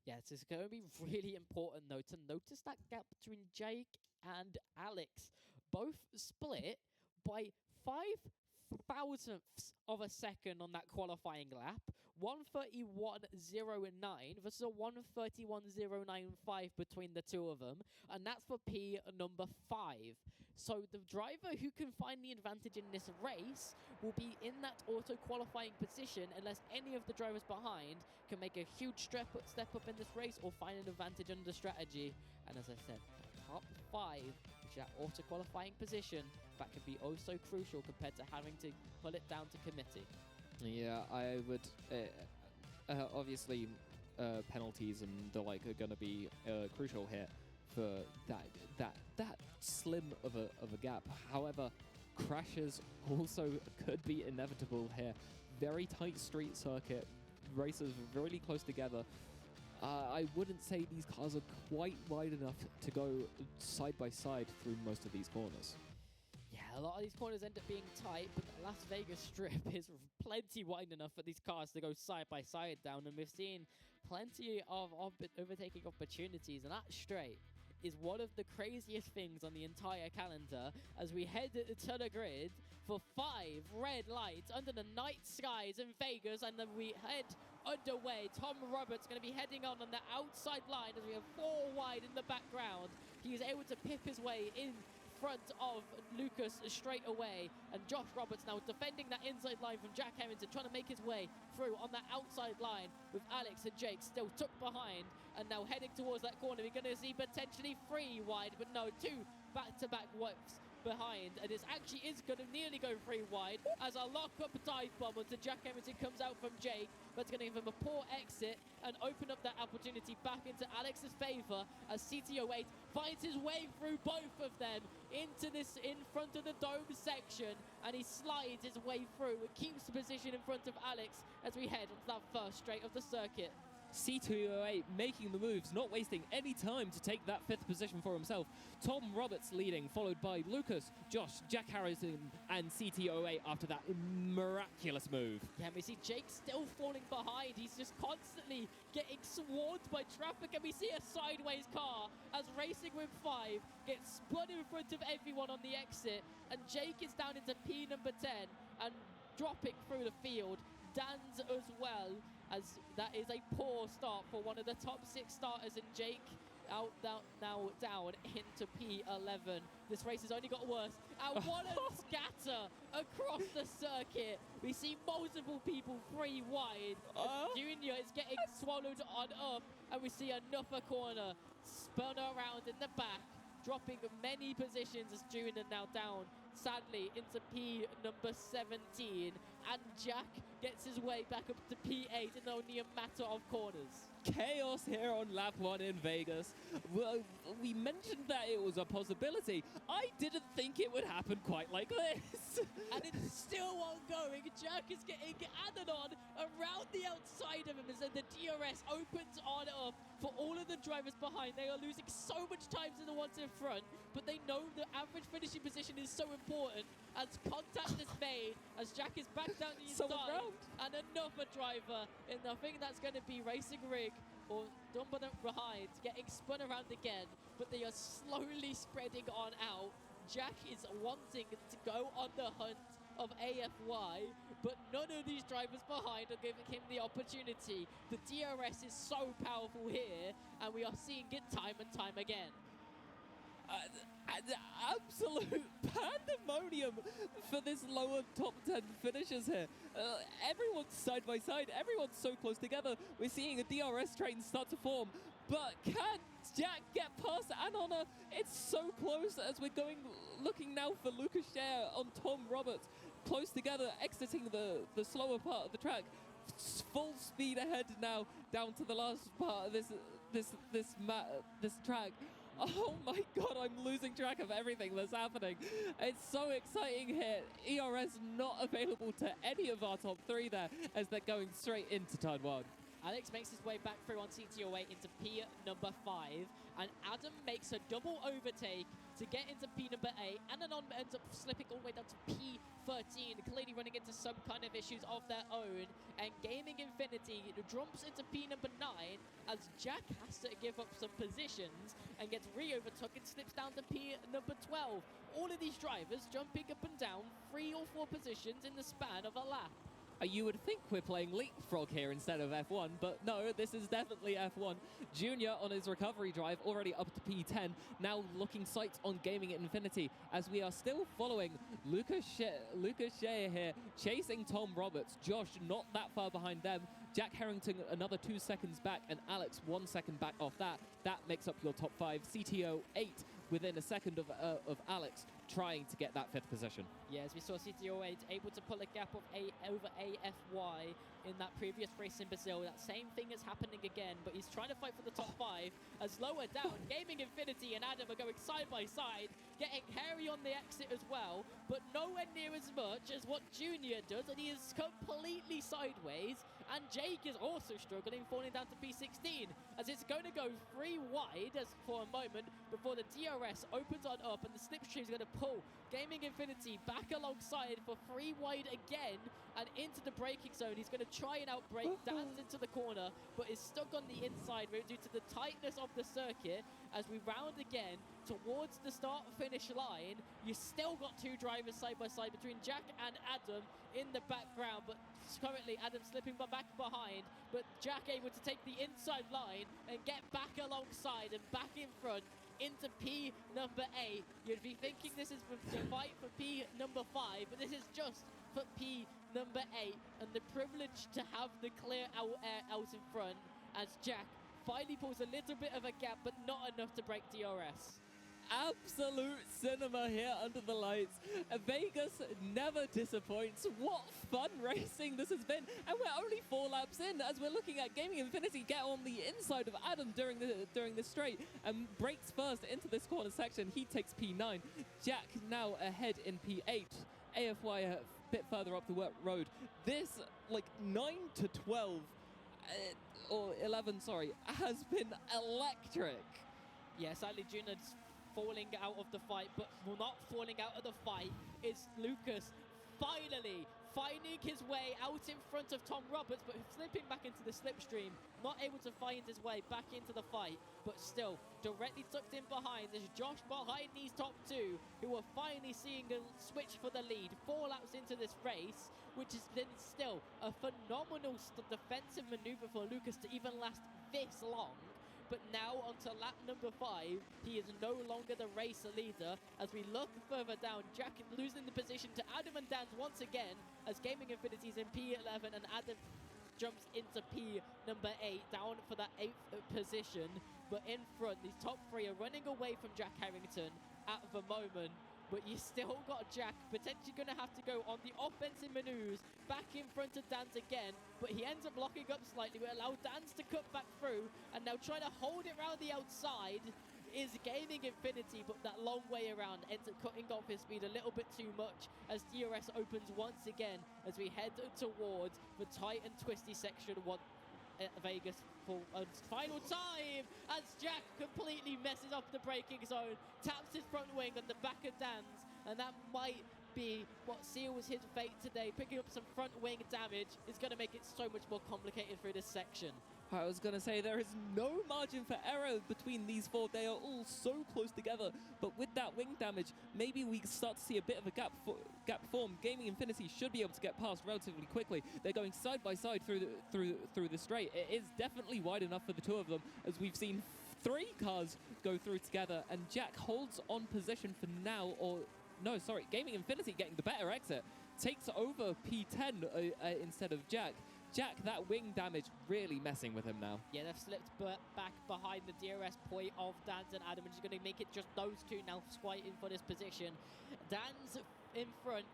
Yes, it's going to be really important, though, to notice that gap between Jake and Alex. Both split by 0.05 of a second on that qualifying lap. 1:31.09 versus a 1:31.095 between the two of them. And that's for P number 5. So the driver who can find the advantage in this race will be in that auto-qualifying position unless any of the drivers behind can make a huge step up in this race or find an advantage under strategy. And as I said, top 5, which is that auto-qualifying position, that can be oh so crucial compared to having to pull it down to committee. Yeah, I would obviously penalties and the like are going to be crucial here for that slim of a gap. However, crashes also could be inevitable here. Very tight street circuit, races really close together. I wouldn't say these cars are quite wide enough to go side by side through most of these corners. Yeah, a lot of these corners end up being tight, but the Las Vegas Strip is plenty wide enough for these cars to go side by side down, and we've seen plenty of overtaking opportunities, and that straight is one of the craziest things on the entire calendar as we head to the grid for 5 red lights under the night skies in Vegas, and then we head underway. Tom Roberts going to be heading on the outside line as we have 4 wide in the background. He is able to pip his way in front of Lucas straight away, and Josh Roberts now defending that inside line from Jack Harrington, trying to make his way through on that outside line with Alex and Jake still tucked behind, and now heading towards that corner. We're going to see potentially 3 wide, but no, 2 back-to-back whips behind, and this actually is going to nearly go 3 wide as a lock-up dive bomb until Jack Harrington comes out from Jake. That's going to give him a poor exit and open up that opportunity back into Alex's favour as CT08 finds his way through both of them into this in front of the dome section, and he slides his way through. It keeps the position in front of Alex as we head onto that first straight of the circuit. C208 making the moves, not wasting any time to take that 5th position for himself. Tom Roberts leading, followed by Lucas, Josh, Jack Harrison, and CT08 after that miraculous move. Yeah, and we see Jake still falling behind. He's just constantly getting swarmed by traffic, and we see a sideways car as Racing Room 5 gets spun in front of everyone on the exit, and Jake is down into P number 10 and dropping through the field. Dan's as well, as that is a poor start for one of the top 6 starters, and Jake now down into P11. This race has only got worse. And what a scatter across the circuit. We see multiple people 3 wide. Junior is getting swallowed on up, and we see another corner spun around in the back, dropping many positions as Junior now down, sadly, into P number 17. And Jack gets his way back up to P8 in only a matter of corners. Chaos here on lap 1 in Vegas. Well, we mentioned that it was a possibility. I didn't think it would happen quite like this. And it's still ongoing. Jack is getting added on around the outside of him as the DRS opens on up for all of the drivers behind. They are losing so much time to the ones in front, but they know the average finishing position is so important as contact is made as Jack is back down the inside. And another driver in I think that's going to be Racing Rig or Dumber behind, getting spun around again, but they are slowly spreading on out. Jack is wanting to go on the hunt of AFY, but none of these drivers behind are giving him the opportunity. The DRS is so powerful here, and we are seeing it time and time again. Absolute pandemonium for this lower top 10 finishers here. Everyone's side by side, everyone's so close together. We're seeing a DRS train start to form, but can Jack get past Anona? It's so close as we're looking now for Lucas Share on Tom Roberts, close together, exiting the slower part of the track. Full speed ahead now, down to the last part of this track. Oh my god, I'm losing track of everything that's happening. It's so exciting here. ERS not available to any of our top 3 there as they're going straight into turn 1. Alex makes his way back through on CT08 into P number 5, and Adam makes a double overtake to get into P number 8, and Anon ends up slipping all the way down to P13, clearly running into some kind of issues of their own, and Gaming Infinity jumps into P number 9 as Jack has to give up some positions and gets re-overtook and slips down to P number 12. All of these drivers jumping up and down 3 or 4 positions in the span of a lap. You would think we're playing Leapfrog here instead of F1, but no, this is definitely F1. Junior on his recovery drive, already up to P10, now looking sights on Gaming Infinity, as we are still following Lucas Shea here, chasing Tom Roberts. Josh not that far behind them. Jack Harrington another 2 seconds back, and Alex 1 second back off that. That makes up your top 5. CTO 8 within a second of Alex, trying to get that 5th position. Yeah, as we saw CTO8 able to pull a gap of over AFY in that previous race in Brazil. That same thing is happening again, but he's trying to fight for the top 5 as lower down, Gaming Infinity and Adam are going side by side, getting hairy on the exit as well, but nowhere near as much as what Junior does, and he is completely sideways, and Jake is also struggling, falling down to P16, as it's going to go 3 wide as for a moment before the DRS opens on up, and the slipstream is going to pull Gaming Infinity back alongside for 3 wide again and into the braking zone. He's going to try and outbrake, dance into the corner, but is stuck on the inside route due to the tightness of the circuit. As we round again towards the start-finish line, you still got 2 drivers side by side between Jack and Adam in the background, but currently Adam slipping back behind, but Jack able to take the inside line and get back alongside and back in front into P number 8. You'd be thinking this is the fight for P number 5, but this is just for P number 8, and the privilege to have the clear out in front as Jack finally pulls a little bit of a gap, but not enough to break DRS. Absolute cinema here under the lights. Vegas never disappoints. What fun racing this has been. And we're only 4 laps in as we're looking at Gaming Infinity get on the inside of Adam during this straight and breaks first into this corner section. He takes P9. Jack now ahead in P8. AFY a bit further up the road. This, like 9 to 12. or 11, sorry, has been electric. Yeah, sadly, Juna's falling out of the fight, but not falling out of the fight is Lucas finally finding his way out in front of Tom Roberts, but slipping back into the slipstream, not able to find his way back into the fight, but still directly tucked in behind. There's Josh behind these top two, who are finally seeing a switch for the lead 4 laps into this race, which has been still a phenomenal defensive maneuver for Lucas to even last this long. But now onto lap number 5, he is no longer the race leader. As we look further down, Jack losing the position to Adam and Dan once again, as Gaming Infinity is in P11 and Adam jumps into P number 8, down for that 8th position. But in front, these top 3 are running away from Jack Harrington at the moment. But you still got Jack potentially going to have to go on the offensive maneuvers back in front of Dan's again. But he ends up locking up slightly, which allows Dan's to cut back through. And now trying to hold it around the outside is Gaming Infinity, but that long way around ends up cutting off his speed a little bit too much as DRS opens once again as we head towards the tight and twisty section 1 at Vegas for a final time, as Jack completely messes up the braking zone, taps his front wing on the back of Dan's, and that might be what seals his fate today. Picking up some front wing damage is going to make it so much more complicated through this section. I was going to say there is no margin for error between these 4. They are all so close together, but with that wing damage, maybe we start to see a bit of a gap form. Gaming Infinity should be able to get past relatively quickly. They're going side by side through the straight. It is definitely wide enough for the 2 of them, as we've seen 3 cars go through together, and Jack holds on position for now, or no, sorry, Gaming Infinity getting the better exit, takes over P10 instead of Jack. Jack, that wing damage really messing with him now. Yeah, they've slipped back behind the DRS point of Dan's and Adam, which is going to make it just those 2 now fighting for this position. Dan's in front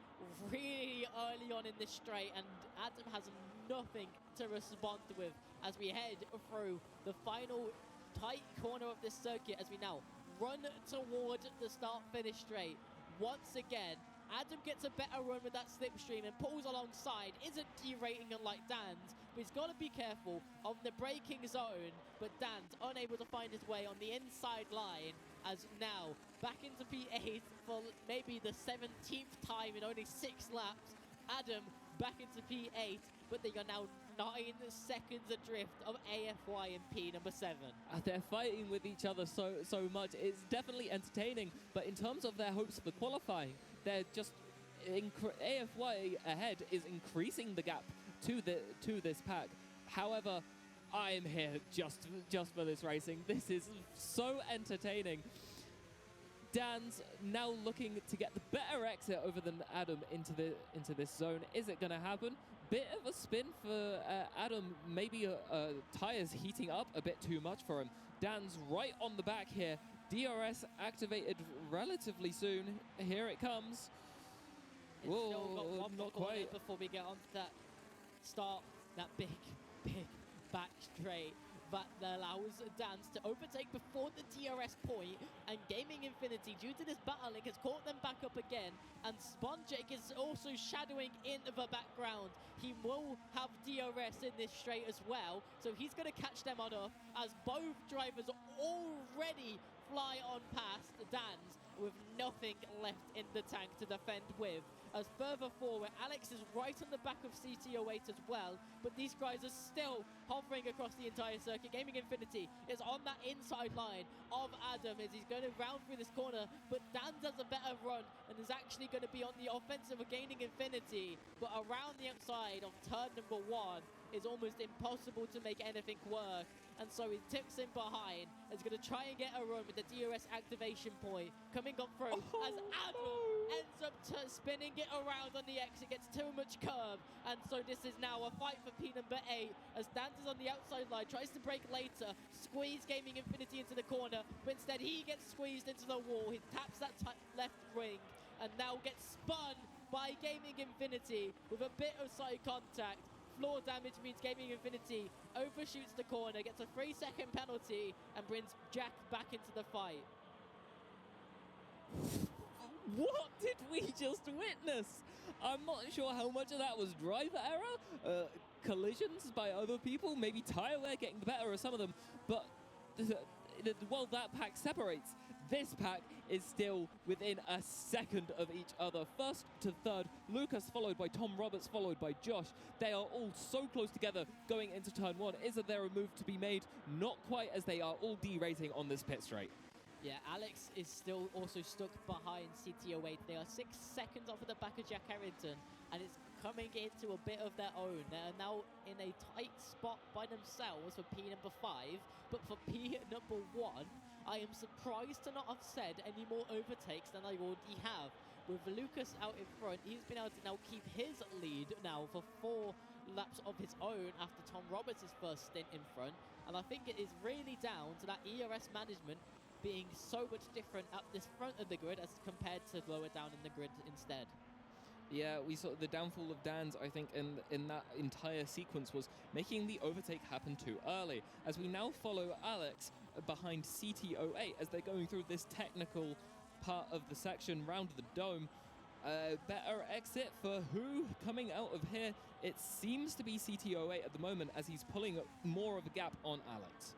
really early on in this straight, and Adam has nothing to respond with as we head through the final tight corner of this circuit as we now run toward the start-finish straight. Once again, Adam gets a better run with that slipstream and pulls alongside, isn't derating unlike Dan's, but he's got to be careful on the braking zone. But Dan's unable to find his way on the inside line, as now back into P8 for maybe the 17th time in only 6 laps. Adam back into P8, but they are now 9 seconds adrift of AFY in P number 7. They're fighting with each other so much. It's definitely entertaining, but in terms of their hopes for qualifying, they're just AFY ahead is increasing the gap to this pack. However, I am here just for this racing. This is so entertaining. Dan's now looking to get the better exit over than Adam into this zone. Is it going to happen? Bit of a spin for Adam. Maybe tires heating up a bit too much for him. Dan's right on the back here. DRS activated relatively soon. Here it comes. It's Whoa, still got one not more quite. before we get on to that start, that big back straight that allows Dance to overtake before the DRS point, and Gaming Infinity, due to this battling, has caught them back up again, and Sponjake is also shadowing in the background. He will have DRS in this straight as well, so he's going to catch them on off, as both drivers already fly on past Dan's with nothing left in the tank to defend with. As further forward, Alex is right on the back of CT08 as well, but these guys are still hovering across the entire circuit. Gaming Infinity is on that inside line of Adam as he's going to round through this corner, but Dan does a better run and is actually going to be on the offensive of Gaming Infinity, but around the outside of turn number 1 is almost impossible to make anything work. And so he tips in behind and is going to try and get a run with the DRS activation point coming up through as Adam ends up spinning it around on the exit, gets too much curve, and so this is now a fight for P number 8 as Dan is on the outside line, tries to break later, squeeze Gaming Infinity into the corner, but instead he gets squeezed into the wall. He taps that left wing and now gets spun by Gaming Infinity with a bit of side contact. Floor damage means Gaming Infinity overshoots the corner, gets a 3-second penalty, and brings Jack back into the fight. What did we just witness? I'm not sure how much of that was driver error. collisions by other people, maybe tire wear getting the better of some of them, but while that pack separates, this pack is still within a second of each other. First to third, Lucas followed by Tom Roberts, followed by Josh. They are all so close together going into turn one. Is there a move to be made? Not quite, as they are all derating on this pit straight. Yeah, Alex is still also stuck behind CT08. They are 6 seconds off of the back of Jack Harrington, and it's coming into a bit of their own. They are now in a tight spot by themselves for P number 5, but for P number 1, I am surprised to not have said any more overtakes than I already have. With Lucas out in front, he's been able to now keep his lead now for 4 laps of his own after Tom Roberts' first stint in front, and I think it is really down to that ERS management being so much different at this front of the grid as compared to lower down in the grid instead. Yeah, we saw the downfall of Dan's, I think, in that entire sequence was making the overtake happen too early. As we now follow Alex behind CT08 as they're going through this technical part of the section round the dome. Better exit for who coming out of here? It seems to be CT08 at the moment as he's pulling more of a gap on Alex.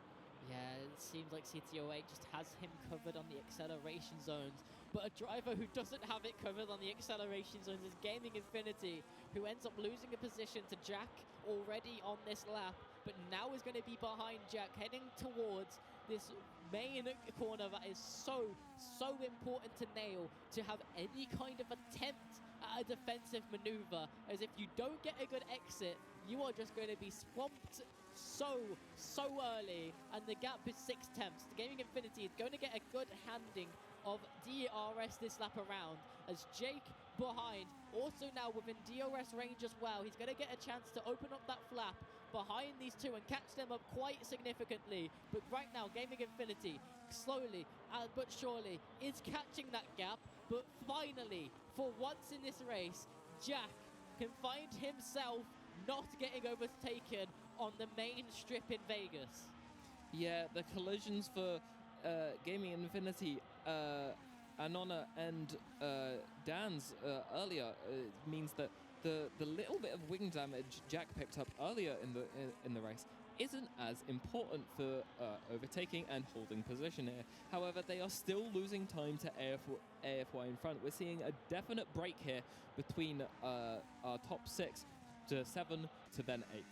Yeah, it seems like CT08 just has him covered on the acceleration zones. But a driver who doesn't have it covered on the acceleration zones is Gaming Infinity, who ends up losing a position to Jack already on this lap, but now is going to be behind Jack, heading towards this main corner that is so important to nail, to have any kind of attempt at a defensive maneuver, as if you don't get a good exit, you are just going to be swamped so early, and the gap is 6 tenths. The Gaming Infinity is going to get a good handing of DRS this lap around, as Jake behind, also now within DRS range as well. He's going to get a chance to open up that flap behind these two and catch them up quite significantly. But right now, Gaming Infinity, slowly but surely, is catching that gap. But finally, for once in this race, Jack can find himself not getting overtaken on the main strip in Vegas. Yeah, the collisions for Gaming Infinity, Anona and Dan's earlier means that the little bit of wing damage Jack picked up earlier in the race isn't as important for overtaking and holding position here. However, they are still losing time to AFY in front. We're seeing a definite break here between our top 6 to 7 to then 8.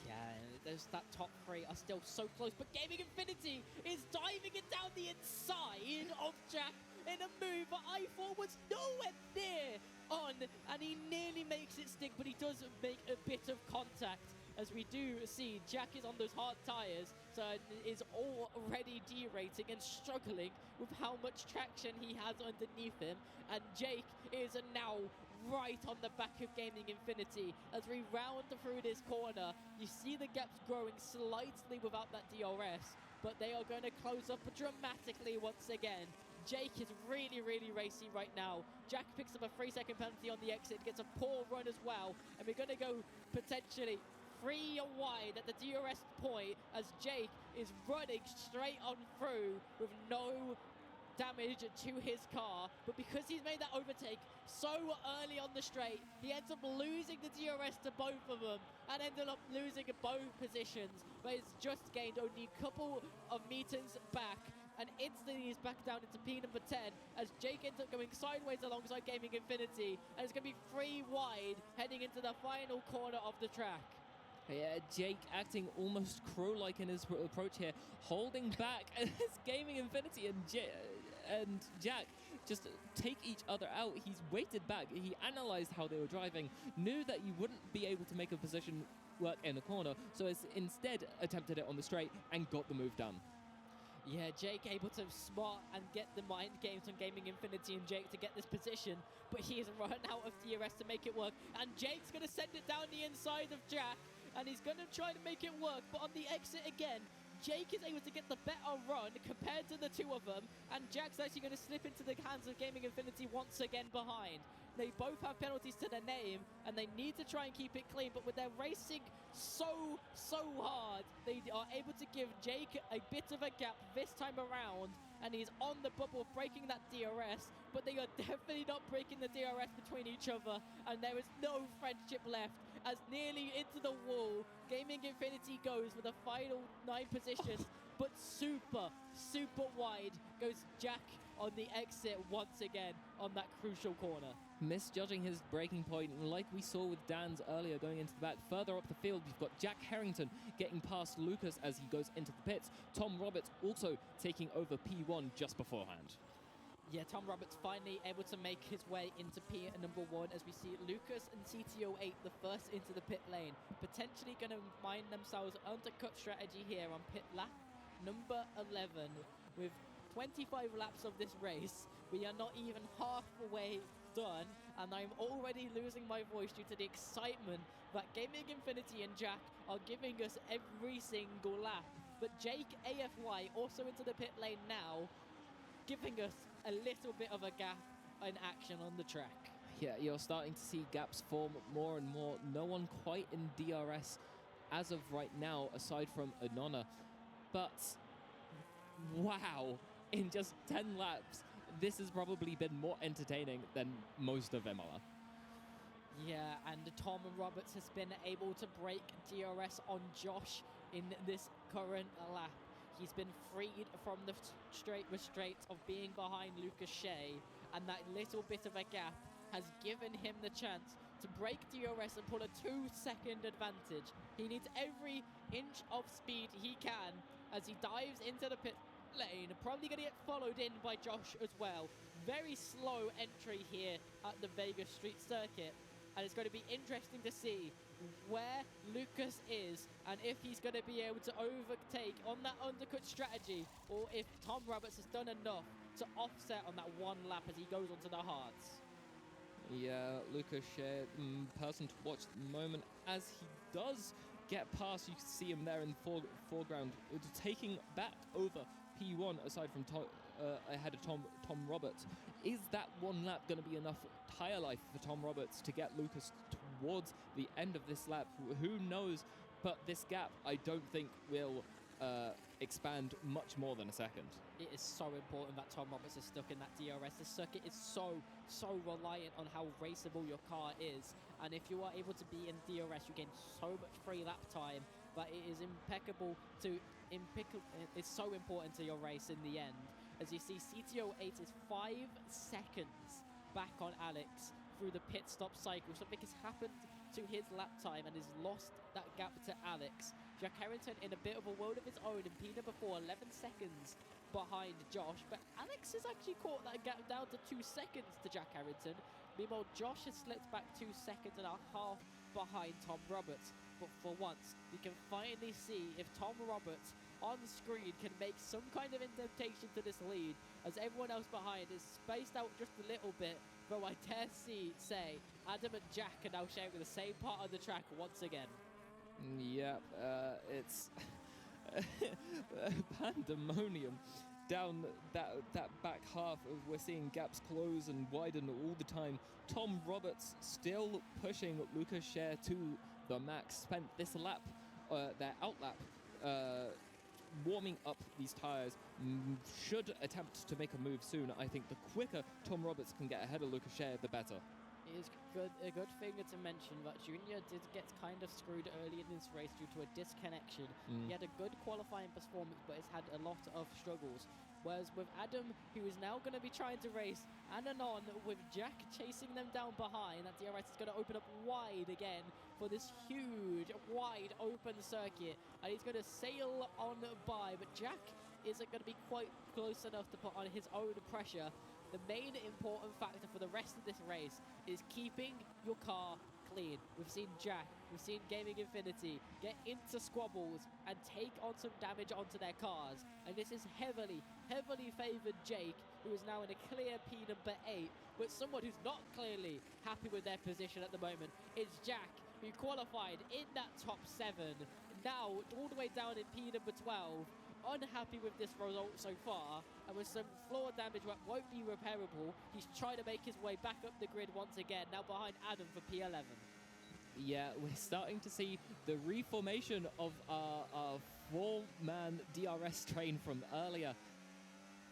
Yeah, there's that top 3 are still so close, but Gaming Infinity is diving it down the inside of Jack in a move that I thought was nowhere near on, and he nearly makes it stick, but he does make a bit of contact, as we do see Jack is on those hard tires, so is already derating and struggling with how much traction he has underneath him, and Jake is now right on the back of Gaming Infinity. As we round through this corner, you see the gaps growing slightly without that DRS, but they are going to close up dramatically once again. Jake is really racy right now. Jack picks up a 3-second penalty on the exit, gets a poor run as well, and we're going to go potentially 3 wide at the DRS point as Jake is running straight on through with no damage to his car, but because he's made that overtake so early on the straight, he ends up losing the DRS to both of them and ended up losing both positions, but he's just gained only a couple of meters back, and instantly he's back down into P number 10 as Jake ends up going sideways alongside Gaming Infinity, and it's going to be 3 wide heading into the final corner of the track. Yeah, Jake acting almost crow-like in his approach here, holding back as Gaming Infinity and Jack just take each other out. He's waited back. He analyzed how they were driving, knew that you wouldn't be able to make a position work in the corner, so has instead attempted it on the straight and got the move done. Yeah, Jake able to smart and get the mind games on Gaming Infinity and Jake to get this position, but he has run out of DRS to make it work, and Jake's going to send it down the inside of Jack, and he's going to try to make it work, but on the exit again, Jake is able to get the better run compared to the two of them, and Jack's actually going to slip into the hands of Gaming Infinity once again behind. They both have penalties to their name, and they need to try and keep it clean, but with their racing so hard, they are able to give Jake a bit of a gap this time around, and he's on the bubble breaking that DRS, but they are definitely not breaking the DRS between each other, and there is no friendship left as nearly into the wall, Gaming Infinity goes for the final 9 positions, but super wide goes Jack on the exit once again on that crucial corner. Misjudging his braking point, and like we saw with Dan's earlier going into the back, further up the field, you've got Jack Harrington getting past Lucas as he goes into the pits. Tom Roberts also taking over P1 just beforehand. Yeah, Tom Roberts finally able to make his way into P at number 1 as we see Lucas and CTO8 the first into the pit lane, potentially going to mine themselves undercut strategy here on pit lap number 11. With 25 laps of this race, we are not even halfway done, and I'm already losing my voice due to the excitement that Gaming Infinity and Jack are giving us every single lap. But Jake AFY also into the pit lane now, giving us a little bit of a gap in action on the track. Yeah, you're starting to see gaps form more and more. No one quite in DRS as of right now, aside from Anona. But wow, in just 10 laps, this has probably been more entertaining than most of MLR. Yeah, and Tom Roberts has been able to break DRS on Josh in this current lap. He's been freed from the straight restraints of being behind Lucas Shea, and that little bit of a gap has given him the chance to break DRS and pull a 2-second advantage. He needs every inch of speed he can as he dives into the pit lane, probably going to get followed in by Josh as well. Very slow entry here at the Vegas Street Circuit, and it's going to be interesting to see where Lucas is and if he's going to be able to overtake on that undercut strategy, or if Tom Roberts has done enough to offset on that one lap as he goes onto the hards. Yeah, Lucas Shea, person to watch at the moment. As he does get past, you can see him there in the foreground, taking back over P1 aside from ahead of Tom Roberts. Is that one lap going to be enough tire life for Tom Roberts to get Lucas towards the end of this lap? Who knows? But this gap, I don't think will expand much more than a second. It is so important that Tom Roberts is stuck in that DRS. The circuit is so reliant on how raceable your car is. And if you are able to be in DRS, you gain so much free lap time. But it is it's so important to your race in the end. As you see, CTO8 is 5 seconds back on Alex through the pit stop cycle. Something has happened to his lap time and has lost that gap to Alex. Jack Harrington in a bit of a world of his own in P number 4, 11 seconds behind Josh. But Alex has actually caught that gap down to 2 seconds to Jack Harrington. Meanwhile, Josh has slipped back 2 seconds and a half behind Tom Roberts. But for once, we can finally see if Tom Roberts on screen can make some kind of indentation to this lead, as everyone else behind is spaced out just a little bit. Though I dare say Adam and Jack are now sharing the same part of the track once again. Yeah, it's pandemonium down that back half. We're seeing gaps close and widen all the time. Tom Roberts still pushing Lucas Shea to the max. Spent this lap, their out lap, warming up these tires. Should attempt to make a move soon. I think the quicker Tom Roberts can get ahead of Lucas Shea, the better. It is a good thing to mention that Junior did get kind of screwed early in this race due to a disconnection. He had a good qualifying performance, but has had a lot of struggles. Whereas with Adam, who is now going to be trying to race and on with Jack chasing them down behind, that DRS is going to open up wide again for this huge, wide open circuit. And he's going to sail on by, but Jack isn't going to be quite close enough to put on his own pressure. The main important factor for the rest of this race is keeping your car clean. We've seen Jack, we've seen Gaming Infinity get into squabbles and take on some damage onto their cars. And this is heavily favoured Jake, who is now in a clear P number 8, but someone who's not clearly happy with their position at the moment is Jack, who qualified in that top 7, now all the way down in P number 12. Unhappy with this result so far, and with some floor damage that won't be repairable, he's trying to make his way back up the grid once again, now behind Adam for P11. Yeah, we're starting to see the reformation of our 4-man DRS train from earlier.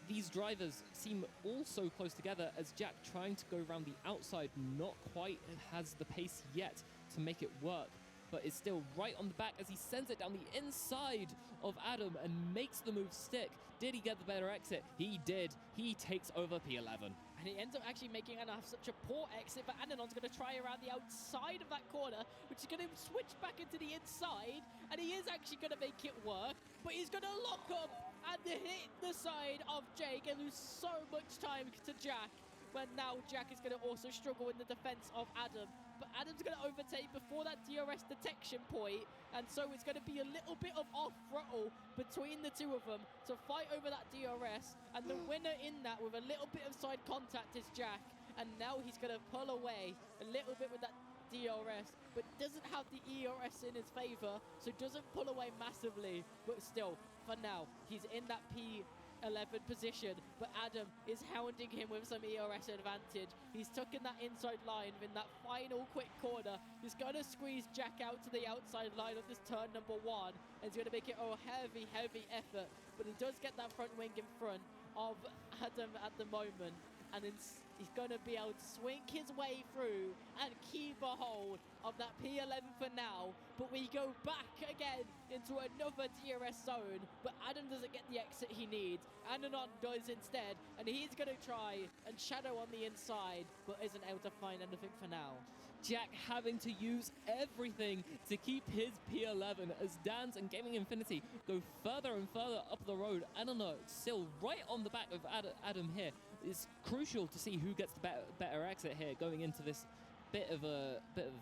These drivers seem all so close together, as Jack trying to go around the outside, not quite has the pace yet to make it work, but is still right on the back as he sends it down the inside of Adam and makes the move stick. Did he get the better exit? He did. He takes over P11. And he ends up actually making Anna have such a poor exit, but Ananon's going to try around the outside of that corner, which is going to switch back into the inside, and he is actually going to make it work, but he's going to lock up and hit the side of Jake and lose so much time to Jack, when now Jack is going to also struggle in the defense of Adam. But Adam's going to overtake before that DRS detection point, and so it's going to be a little bit of off throttle between the two of them to fight over that DRS, and the winner in that with a little bit of side contact is Jack, and now he's going to pull away a little bit with that DRS, but doesn't have the ERS in his favor, so doesn't pull away massively, but still, for now, he's in that P11 position, but Adam is hounding him with some ERS advantage. He's tucking that inside line in that final quick corner. He's going to squeeze Jack out to the outside line of this turn number 1, and he's going to make it a heavy, heavy effort, but he does get that front wing in front of Adam at the moment, and he's going to be able to swing his way through and keep a hold of that P11 for now. But we go back again into another DRS zone, but Adam doesn't get the exit he needs. Ananon does instead, and he's going to try and shadow on the inside, but isn't able to find anything for now. Jack having to use everything to keep his P11 as Dans and Gaming Infinity go further and further up the road. Anana still right on the back of Adam here. It's crucial to see who gets the better exit here going into this bit of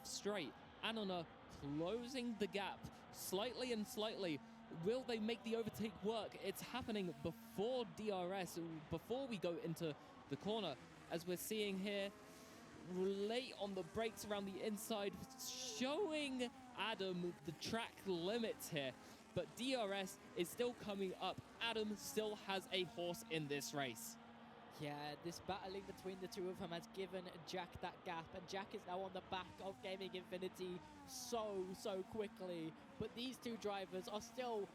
straight. Anana closing the gap slightly and slightly. Will they make the overtake work? It's happening before DRS, before we go into the corner, as we're seeing here. Late on the brakes around the inside, showing Adam the track limits here, but DRS is still coming up. Adam still has a horse in this race. Yeah, this battling between the two of them has given Jack that gap, and Jack is now on the back of Gaming Infinity so quickly, but these two drivers are still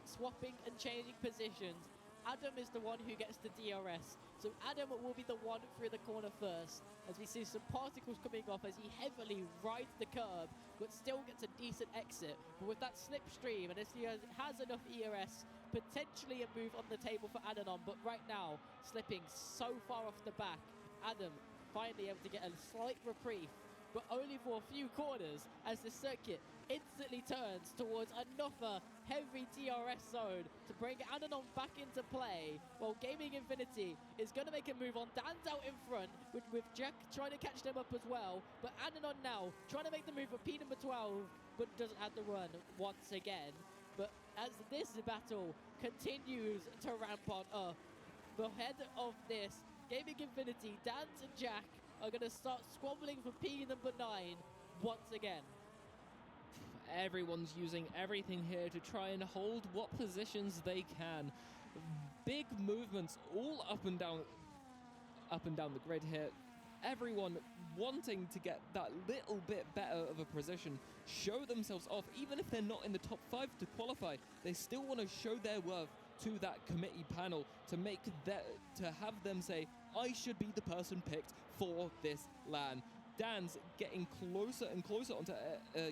swapping and changing positions. Adam is the one who gets the DRS, so Adam will be the one through the corner first, as we see some particles coming off as he heavily rides the curb, but still gets a decent exit. But with that slipstream, and as he has enough ERS, potentially a move on the table for Ananon, but right now, slipping so far off the back, Adam finally able to get a slight reprieve, but only for a few corners, as the circuit instantly turns towards another heavy DRS zone to bring Ananon back into play, while Gaming Infinity is going to make a move on. Dan's out in front, with Jack trying to catch them up as well, but Ananon now trying to make the move for P number 12, but doesn't have the run once again. But as this battle continues to ramp on up, the head of this, Gaming Infinity, Dan and Jack are going to start squabbling for P number 9 once again. Everyone's using everything here to try and hold what positions they can. Big movements all up and down the grid here. Everyone wanting to get that little bit better of a position, show themselves off. Even if they're not in the top 5 to qualify, they still want to show their worth to that committee panel to have them say, I should be the person picked for this LAN. Dan's getting closer and closer onto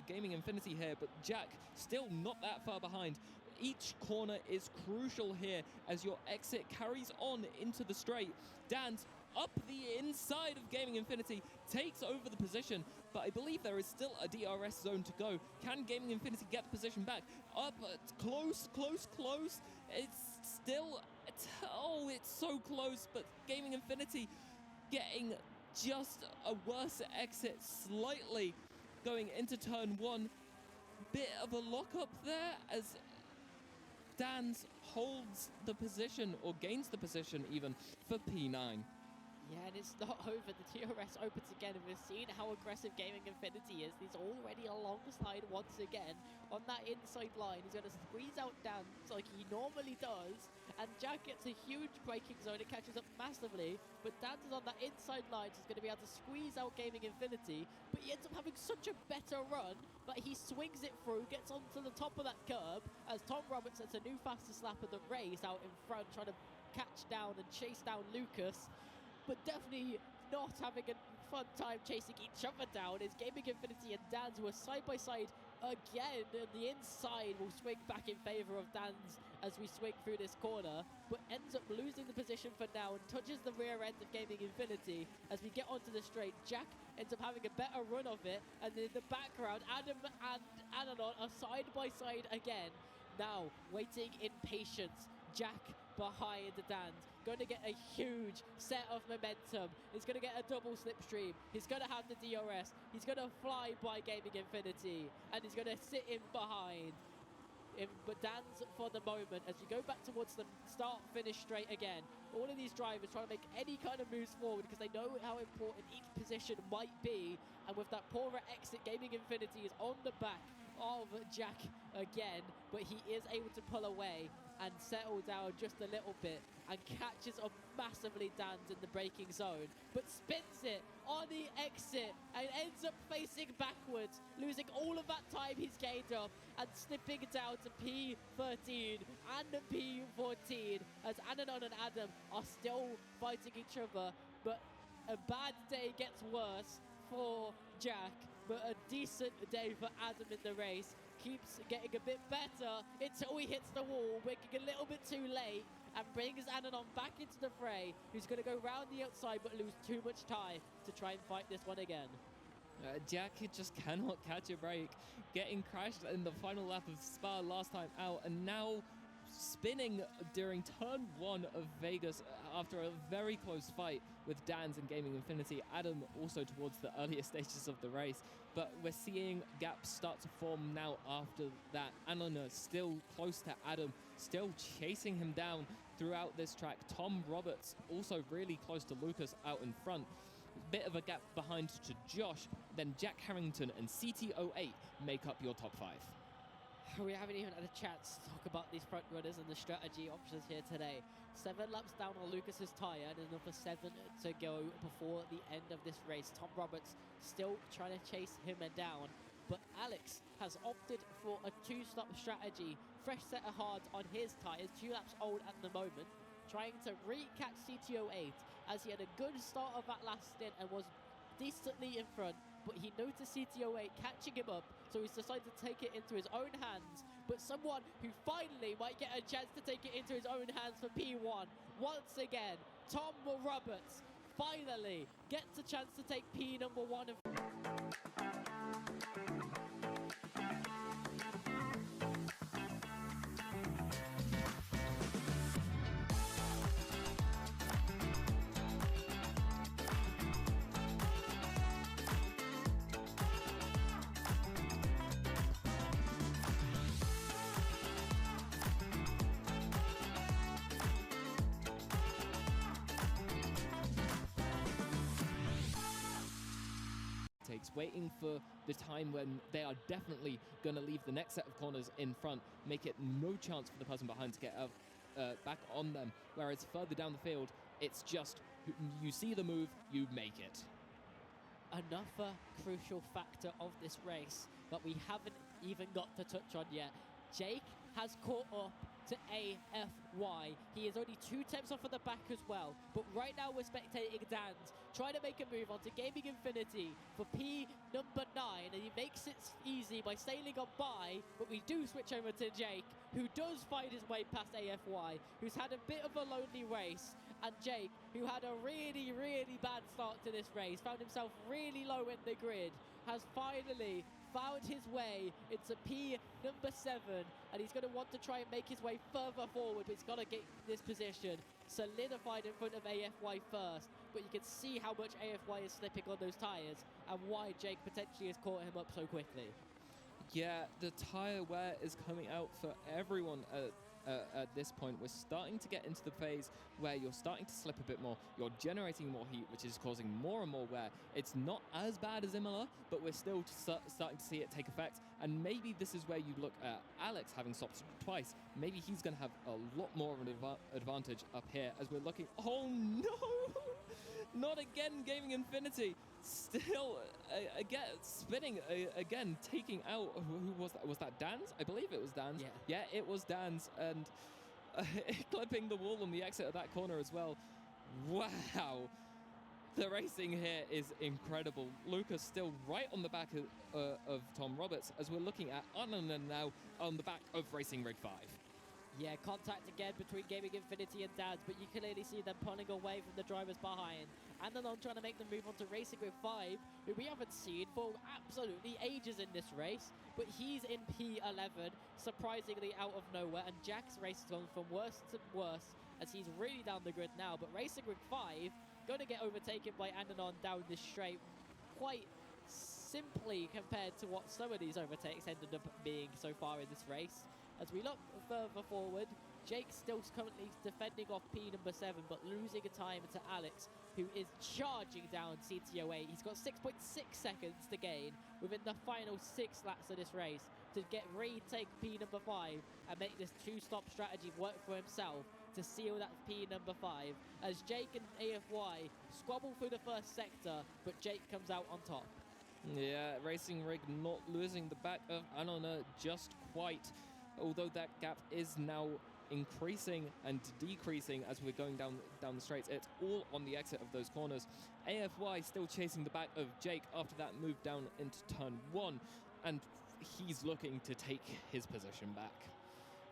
Gaming Infinity here, but Jack still not that far behind. Each corner is crucial here as your exit carries on into the straight. Dan's up the inside of Gaming Infinity, takes over the position, but I believe there is still a DRS zone to go. Can Gaming Infinity get the position back? Up, close. It's still, it's so close, but Gaming Infinity getting just a worse exit slightly going into turn 1. Bit of a lockup there as Dans holds the position, or gains the position even, for P9. Yeah, and it's not over. The DRS opens again, and we've seen how aggressive Gaming Infinity is. He's already alongside once again on that inside line. He's going to squeeze out Dan like he normally does, and Jack gets a huge braking zone. It catches up massively, but Dan is on that inside line. So he's going to be able to squeeze out Gaming Infinity, but he ends up having such a better run that he swings it through, gets onto the top of that curb, as Tom Roberts sets a new fastest lap of the race out in front, trying to catch down and chase down Lucas. But definitely not having a fun time chasing each other down is Gaming Infinity and Dans, who are side by side again. And the inside will swing back in favor of Dans as we swing through this corner, but ends up losing the position for now and touches the rear end of Gaming Infinity. As we get onto the straight, Jack ends up having a better run of it, and in the background, Adam and Ananon are side by side again. Now, waiting in patience, Jack behind Dan, going to get a huge set of momentum. He's going to get a double slipstream. He's going to have the DRS. He's going to fly by Gaming Infinity, and he's going to sit in behind. But Dan's for the moment, as you go back towards the start, finish straight again. All of these drivers trying to make any kind of moves forward because they know how important each position might be. And with that poorer exit, Gaming Infinity is on the back of Jack again, but he is able to pull away and settle down just a little bit and catches up massively Dan's in the braking zone, but spins it on the exit and ends up facing backwards, losing all of that time he's gained up and slipping down to P13 and P14 as Ananon and Adam are still fighting each other. But a bad day gets worse for Jack, but a decent day for Adam in the race. Keeps getting a bit better until he hits the wall, making a little bit too late, and brings Ananon back into the fray, who's going to go round the outside but lose too much time to try and fight this one again. Jack just cannot catch a break, getting crashed in the final lap of Spa last time out, and now spinning during turn 1 of Vegas after a very close fight with Dan's and Gaming Infinity. Adam also towards the earlier stages of the race, but we're seeing gaps start to form now after that. Anona still close to Adam, still chasing him down throughout this track. Tom Roberts also really close to Lucas out in front. Bit of a gap behind to Josh, then Jack Harrington and CT08 make up your top 5. We haven't even had a chance to talk about these front runners and the strategy options here today. 7 laps down on Lucas's tyre and another 7 to go before the end of this race. Tom Roberts still trying to chase him down, but Alex has opted for a 2-stop strategy. Fresh set of hards on his tyres, 2 laps old at the moment, trying to re-catch CT08 as he had a good start of that last stint and was decently in front, but he noticed CT08 catching him up, so he's decided to take it into his own hands. But someone who finally might get a chance to take it into his own hands for P1, once again, Tom Roberts finally gets a chance to take P number 1 of waiting for the time when they are definitely going to leave the next set of corners in front, make it no chance for the person behind to get up, back on them, whereas further down the field, it's just you see the move, you make it. Another crucial factor of this race that we haven't even got to touch on yet. Jake has caught up to AFY. He is only 2 temps off of the back as well. But right now we're spectating Dan's trying to make a move onto Gaming Infinity for P number 9. And he makes it easy by sailing on by. But we do switch over to Jake, who does find his way past AFY, who's had a bit of a lonely race. And Jake, who had a really, really bad start to this race, found himself really low in the grid, has finally found his way into P number 7, and he's going to want to try and make his way further forward, but he's got to get this position solidified in front of AFY first. But you can see how much AFY is slipping on those tyres and why Jake potentially has caught him up so quickly. Yeah, the tyre wear is coming out for everyone at this point. We're starting to get into the phase where you're starting to slip a bit more. You're generating more heat, which is causing more and more wear. It's not as bad as Imola, but we're still starting to see it take effect. And maybe this is where you look at Alex having stopped twice. Maybe he's going to have a lot more of an advantage up here as we're looking. Oh no! Not again, Gaming Infinity. Still, again, spinning, again, taking out, who was that? Was that Dan's? I believe it was Dan's. Yeah, it was Dan's, and clipping the wall on the exit of that corner as well. Wow. The racing here is incredible. Lucas still right on the back of Tom Roberts as we're looking at Anana now on the back of Racing Rig 5. Yeah, contact again between Gaming Infinity and Dads, but you can clearly see them pulling away from the drivers behind. And then on trying to make the move onto Racing Rig 5, who we haven't seen for absolutely ages in this race. But he's in P11, surprisingly out of nowhere. And Jack's race has gone from worse to worse as he's really down the grid now. But Racing Rig 5 going to get overtaken by Ananon down this straight quite simply compared to what some of these overtakes ended up being so far in this race. As we look further forward, Jake still currently defending off P number 7, but losing a time to Alex, who is charging down CTO8. He's got 6.6 seconds to gain within the final 6 laps of this race to retake P number 5 and make this two-stop strategy work for himself to seal that P number 5. As Jake and AFY squabble through the first sector, but Jake comes out on top. Yeah, Racing Rig not losing the back of Anona just quite. Although that gap is now increasing and decreasing as we're going down the straights. It's all on the exit of those corners. AFY still chasing the back of Jake after that move down into turn 1, and he's looking to take his position back.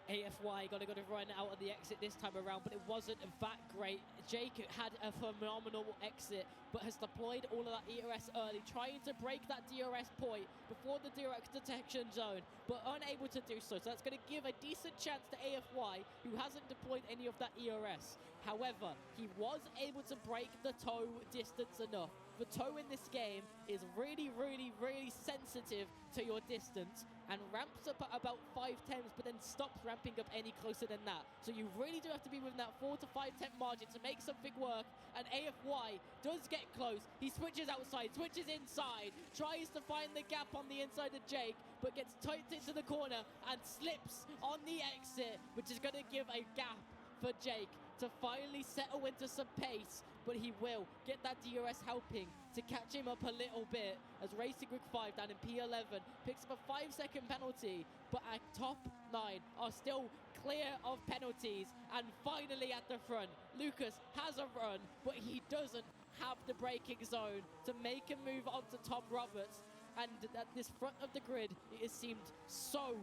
AFY got to run out of the exit this time around, but it wasn't that great. Jake had a phenomenal exit, but has deployed all of that ERS early, trying to break that DRS point before the direct detection zone, but unable to do so. So that's going to give a decent chance to AFY, who hasn't deployed any of that ERS. However, he was able to break the toe distance enough. The toe in this game is really, really, really sensitive to your distance and ramps up at about 5/10, but then stops ramping up any closer than that. So you really do have to be within that 4 to 5/10 margin to make something work. And AFY does get close. He switches outside, switches inside, tries to find the gap on the inside of Jake, but gets tight into the corner and slips on the exit, which is going to give a gap for Jake to finally settle into some pace, but he will get that DRS helping to catch him up a little bit as Racing Rig 5 down in P11 picks up a 5-second penalty, but our top 9 are still clear of penalties. And finally at the front, Lucas has a run, but he doesn't have the braking zone to make a move onto Tom Roberts. And at this front of the grid, it has seemed so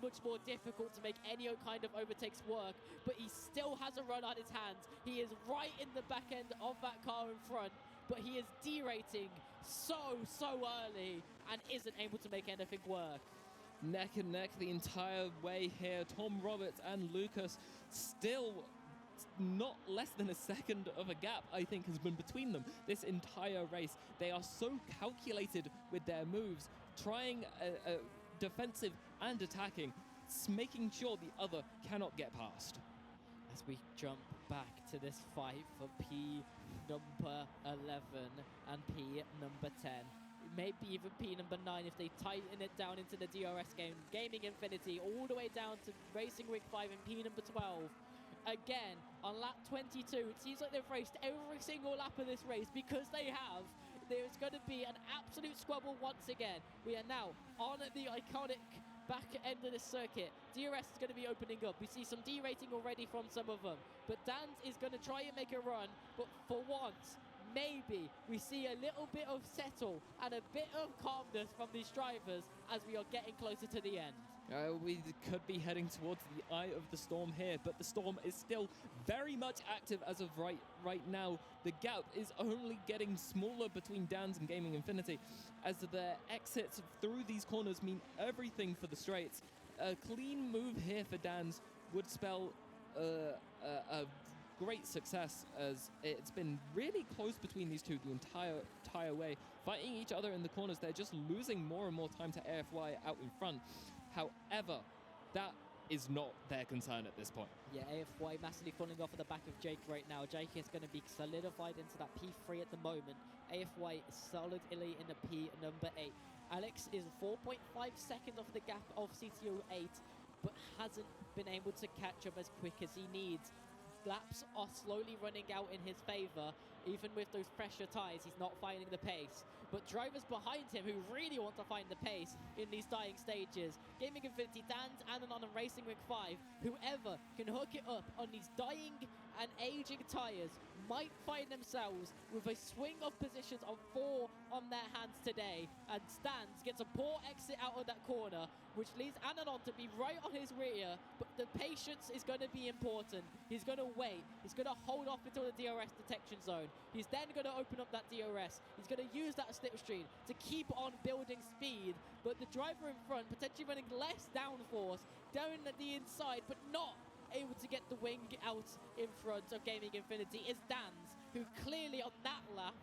much more difficult to make any kind of overtakes work. But he still has a run on his hands. He is right in the back end of that car in front, but he is derating so early and isn't able to make anything work. Neck and neck the entire way here. Tom Roberts and Lucas still not less than a second of a gap, I think, has been between them this entire race. They are so calculated with their moves, trying defensive and attacking, making sure the other cannot get past. As we jump back to this fight for P number 11 and P number 10. Maybe even P number 9 if they tighten it down into the DRS game. Gaming Infinity all the way down to Racing Rig 5 and P number 12. Again, on lap 22, it seems like they've raced every single lap of this race because they have. There's going to be an absolute squabble once again. We are now on the iconic back end of the circuit. DRS is going to be opening up. We see some derating already from some of them. But Dan's is going to try and make a run. But for once, maybe we see a little bit of settle and a bit of calmness from these drivers as we are getting closer to the end. We could be heading towards the eye of the storm here, but the storm is still very much active as of right now. The gap is only getting smaller between Dan's and Gaming Infinity as their exits through these corners mean everything for the straights. A clean move here for Dan's would spell a great success, as it's been really close between these two the entire way. Fighting each other in the corners, they're just losing more and more time to AFY out in front. However, that is not their concern at this point. Yeah, AFY massively falling off of the back of Jake right now. Jake is going to be solidified into that P3 at the moment. AFY is solidly in the P number 8. Alex is 4.5 seconds off the gap of CTO8, but hasn't been able to catch up as quick as he needs. Laps are slowly running out in his favor. Even with those fresher tyres, he's not finding the pace. But drivers behind him who really want to find the pace in these dying stages. Gaming Infinity, Dan's, Ananon and Racing Rig 5. Whoever can hook it up on these dying and aging tyres might find themselves with a swing of positions of 4 on their hands today, and Stans gets a poor exit out of that corner, which leads Ananon to be right on his rear, but the patience is going to be important. He's going to wait. He's going to hold off until the DRS detection zone. He's then going to open up that DRS. He's going to use that slipstream to keep on building speed, but the driver in front potentially running less downforce down at the inside, but not able to get the wing out in front of Gaming Infinity is Dans, who clearly on that lap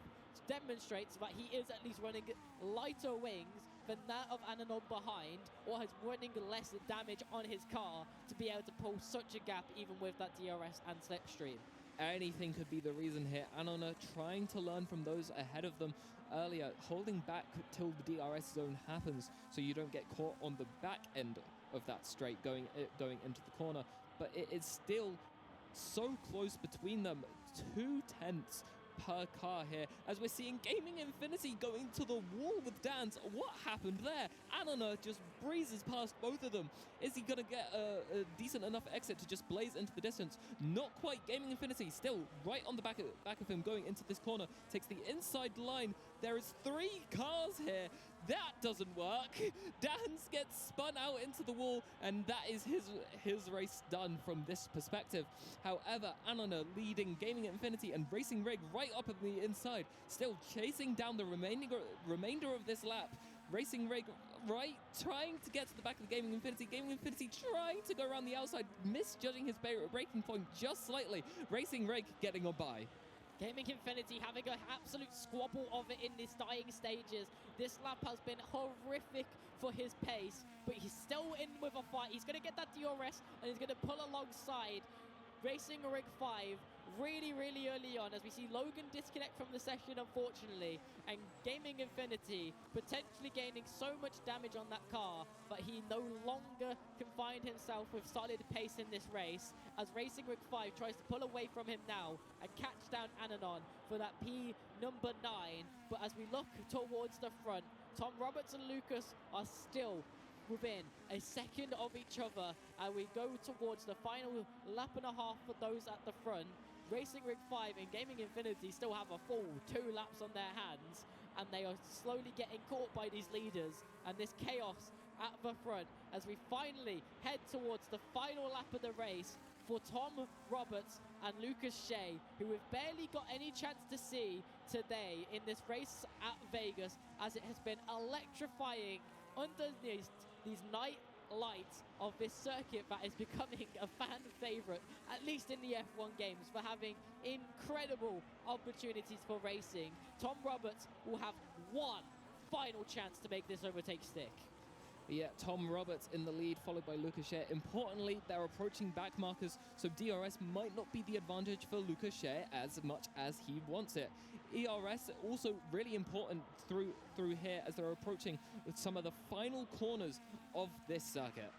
demonstrates that he is at least running lighter wings than that of Ananon behind, or has running less damage on his car to be able to pull such a gap even with that DRS and slipstream. Anything could be the reason here. Anona trying to learn from those ahead of them earlier, holding back till the DRS zone happens so you don't get caught on the back end of that straight going into the corner. But it is still so close between them, 2/10 per car here, as we're seeing Gaming Infinity going to the wall with Dans. What happened there? Anona just breezes past both of them. Is he going to get a decent enough exit to just blaze into the distance? Not quite. Gaming Infinity still right on the back of him going into this corner. Takes the inside line. There is 3 cars here. That doesn't work. Dans gets spun out into the wall, and that is his race done from this perspective. However, Anona leading Gaming Infinity and Racing Rig right up on the inside, still chasing down the remainder of this lap. Racing Rig right, trying to get to the back of the Gaming Infinity. Gaming Infinity trying to go around the outside, misjudging his braking point just slightly. Racing Rig getting on by. Gaming Infinity having an absolute squabble of it in these dying stages. This lap has been horrific for his pace, but he's still in with a fight. He's going to get that DRS, and he's going to pull alongside Racing Rig 5 really, really early on, as we see Logan disconnect from the session, unfortunately, and Gaming Infinity potentially gaining so much damage on that car, but he no longer can find himself with solid pace in this race, as Racing Rig 5 tries to pull away from him now and catch down Ananon for that P number 9. But as we look towards the front, Tom Roberts and Lucas are still within a second of each other, and we go towards the final lap and a half for those at the front. Racing Rig 5 and Gaming Infinity still have a full 2 laps on their hands, and they are slowly getting caught by these leaders and this chaos at the front as we finally head towards the final lap of the race for Tom Roberts and Lucas Shea, who we've barely got any chance to see today in this race at Vegas, as it has been electrifying underneath these night lights of this circuit that is becoming a fan favorite, at least in the F1 games, for having incredible opportunities for racing. Tom Roberts will have one final chance to make this overtake stick. Yeah, Tom Roberts in the lead, followed by Lucas Shea. Importantly, they're approaching back markers, so DRS might not be the advantage for Lucas Shea as much as he wants it. ERS also really important through here as they're approaching with some of the final corners of this circuit.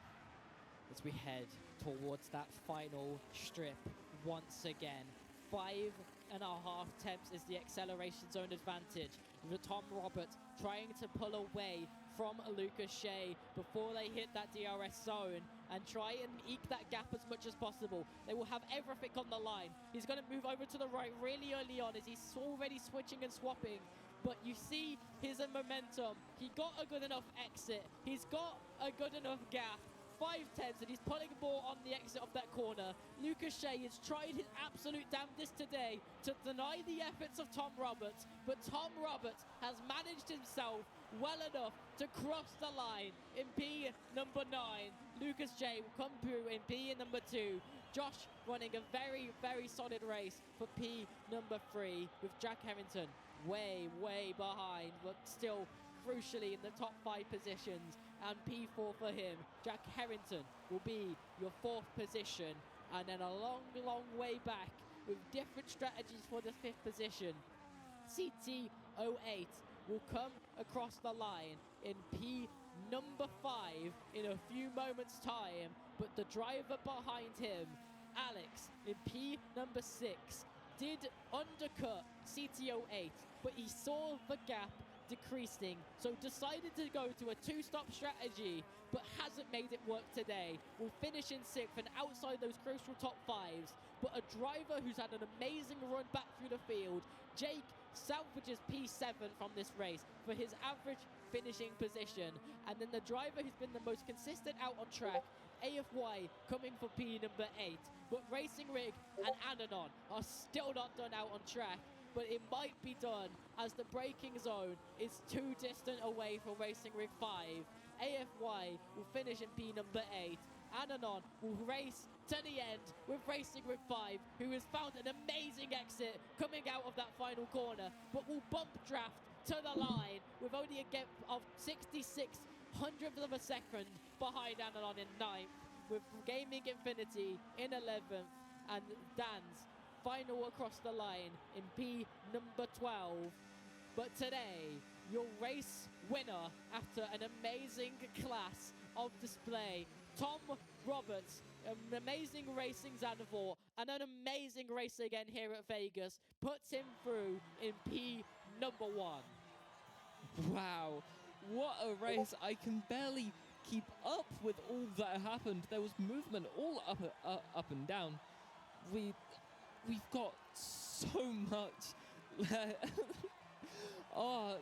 As we head towards that final strip once again, 5.5 temps is the acceleration zone advantage. With Tom Roberts trying to pull away from Lucas Shea before they hit that DRS zone and try and eke that gap as much as possible. They will have everything on the line. He's going to move over to the right really early on as he's already switching and swapping. But you see his momentum. He got a good enough exit. He's got a good enough gap. 5/10, and he's pulling more on the exit of that corner. Lucas Shea has tried his absolute damnedest today to deny the efforts of Tom Roberts, but Tom Roberts has managed himself well enough to cross the line in P number 9. Lucas Shea will come through in P number 2. Josh running a very, very solid race for P number 3, with Jack Harrington way, way behind, but still crucially in the top 5 positions. And P4 for him. Jack Harrington will be your 4th position, and then a long, long way back with different strategies for the 5th position. CT08 will come across the line in P number 5 in a few moments time, but the driver behind him, Alex, in P number 6, did undercut CT08, but he saw the gap, decreasing, so decided to go to a two-stop strategy, but hasn't made it work today. Will finish in 6th and outside those crucial top 5s, but a driver who's had an amazing run back through the field, Jake, salvages P7 from this race for his average finishing position, and then the driver who's been the most consistent out on track, AFY, coming for P number 8, but Racing Rig and Ananon are still not done out on track, but it might be done as the braking zone is too distant away from Racing Rig 5. AFY will finish in P number 8. Ananon will race to the end with Racing Rig 5, who has found an amazing exit coming out of that final corner, but will bump draft to the line with only a gap of 66 hundredths of a second behind Ananon in 9th, with Gaming Infinity in 11th, and Dan's final across the line in P number 12. But today, your race winner after an amazing class of display, Tom Roberts, an amazing racing Xanathor, and an amazing race again here at Vegas, puts him through in P number 1. Wow, what a race. I can barely keep up with all that happened. There was movement all up and down. We've got so much. Oh,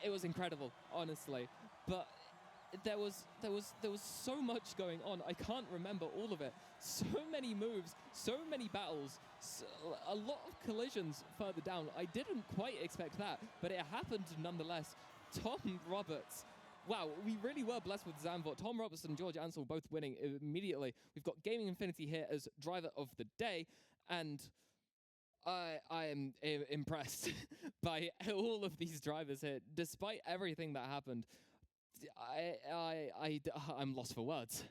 it was incredible, honestly. But there was so much going on. I can't remember all of it. So many moves, so many battles, a lot of collisions further down. I didn't quite expect that, but it happened nonetheless. Tom Roberts. Wow, we really were blessed with Xanathor. Tom Roberts and George Ansel both winning immediately. We've got Gaming Infinity here as driver of the day, and I am impressed by all of these drivers here. Despite everything that happened, I'm lost for words.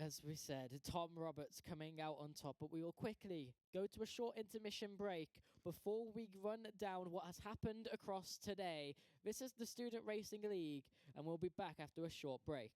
As we said, Tom Roberts coming out on top, but we will quickly go to a short intermission break before we run down what has happened across today. This is the Student Racing League, and we'll be back after a short break.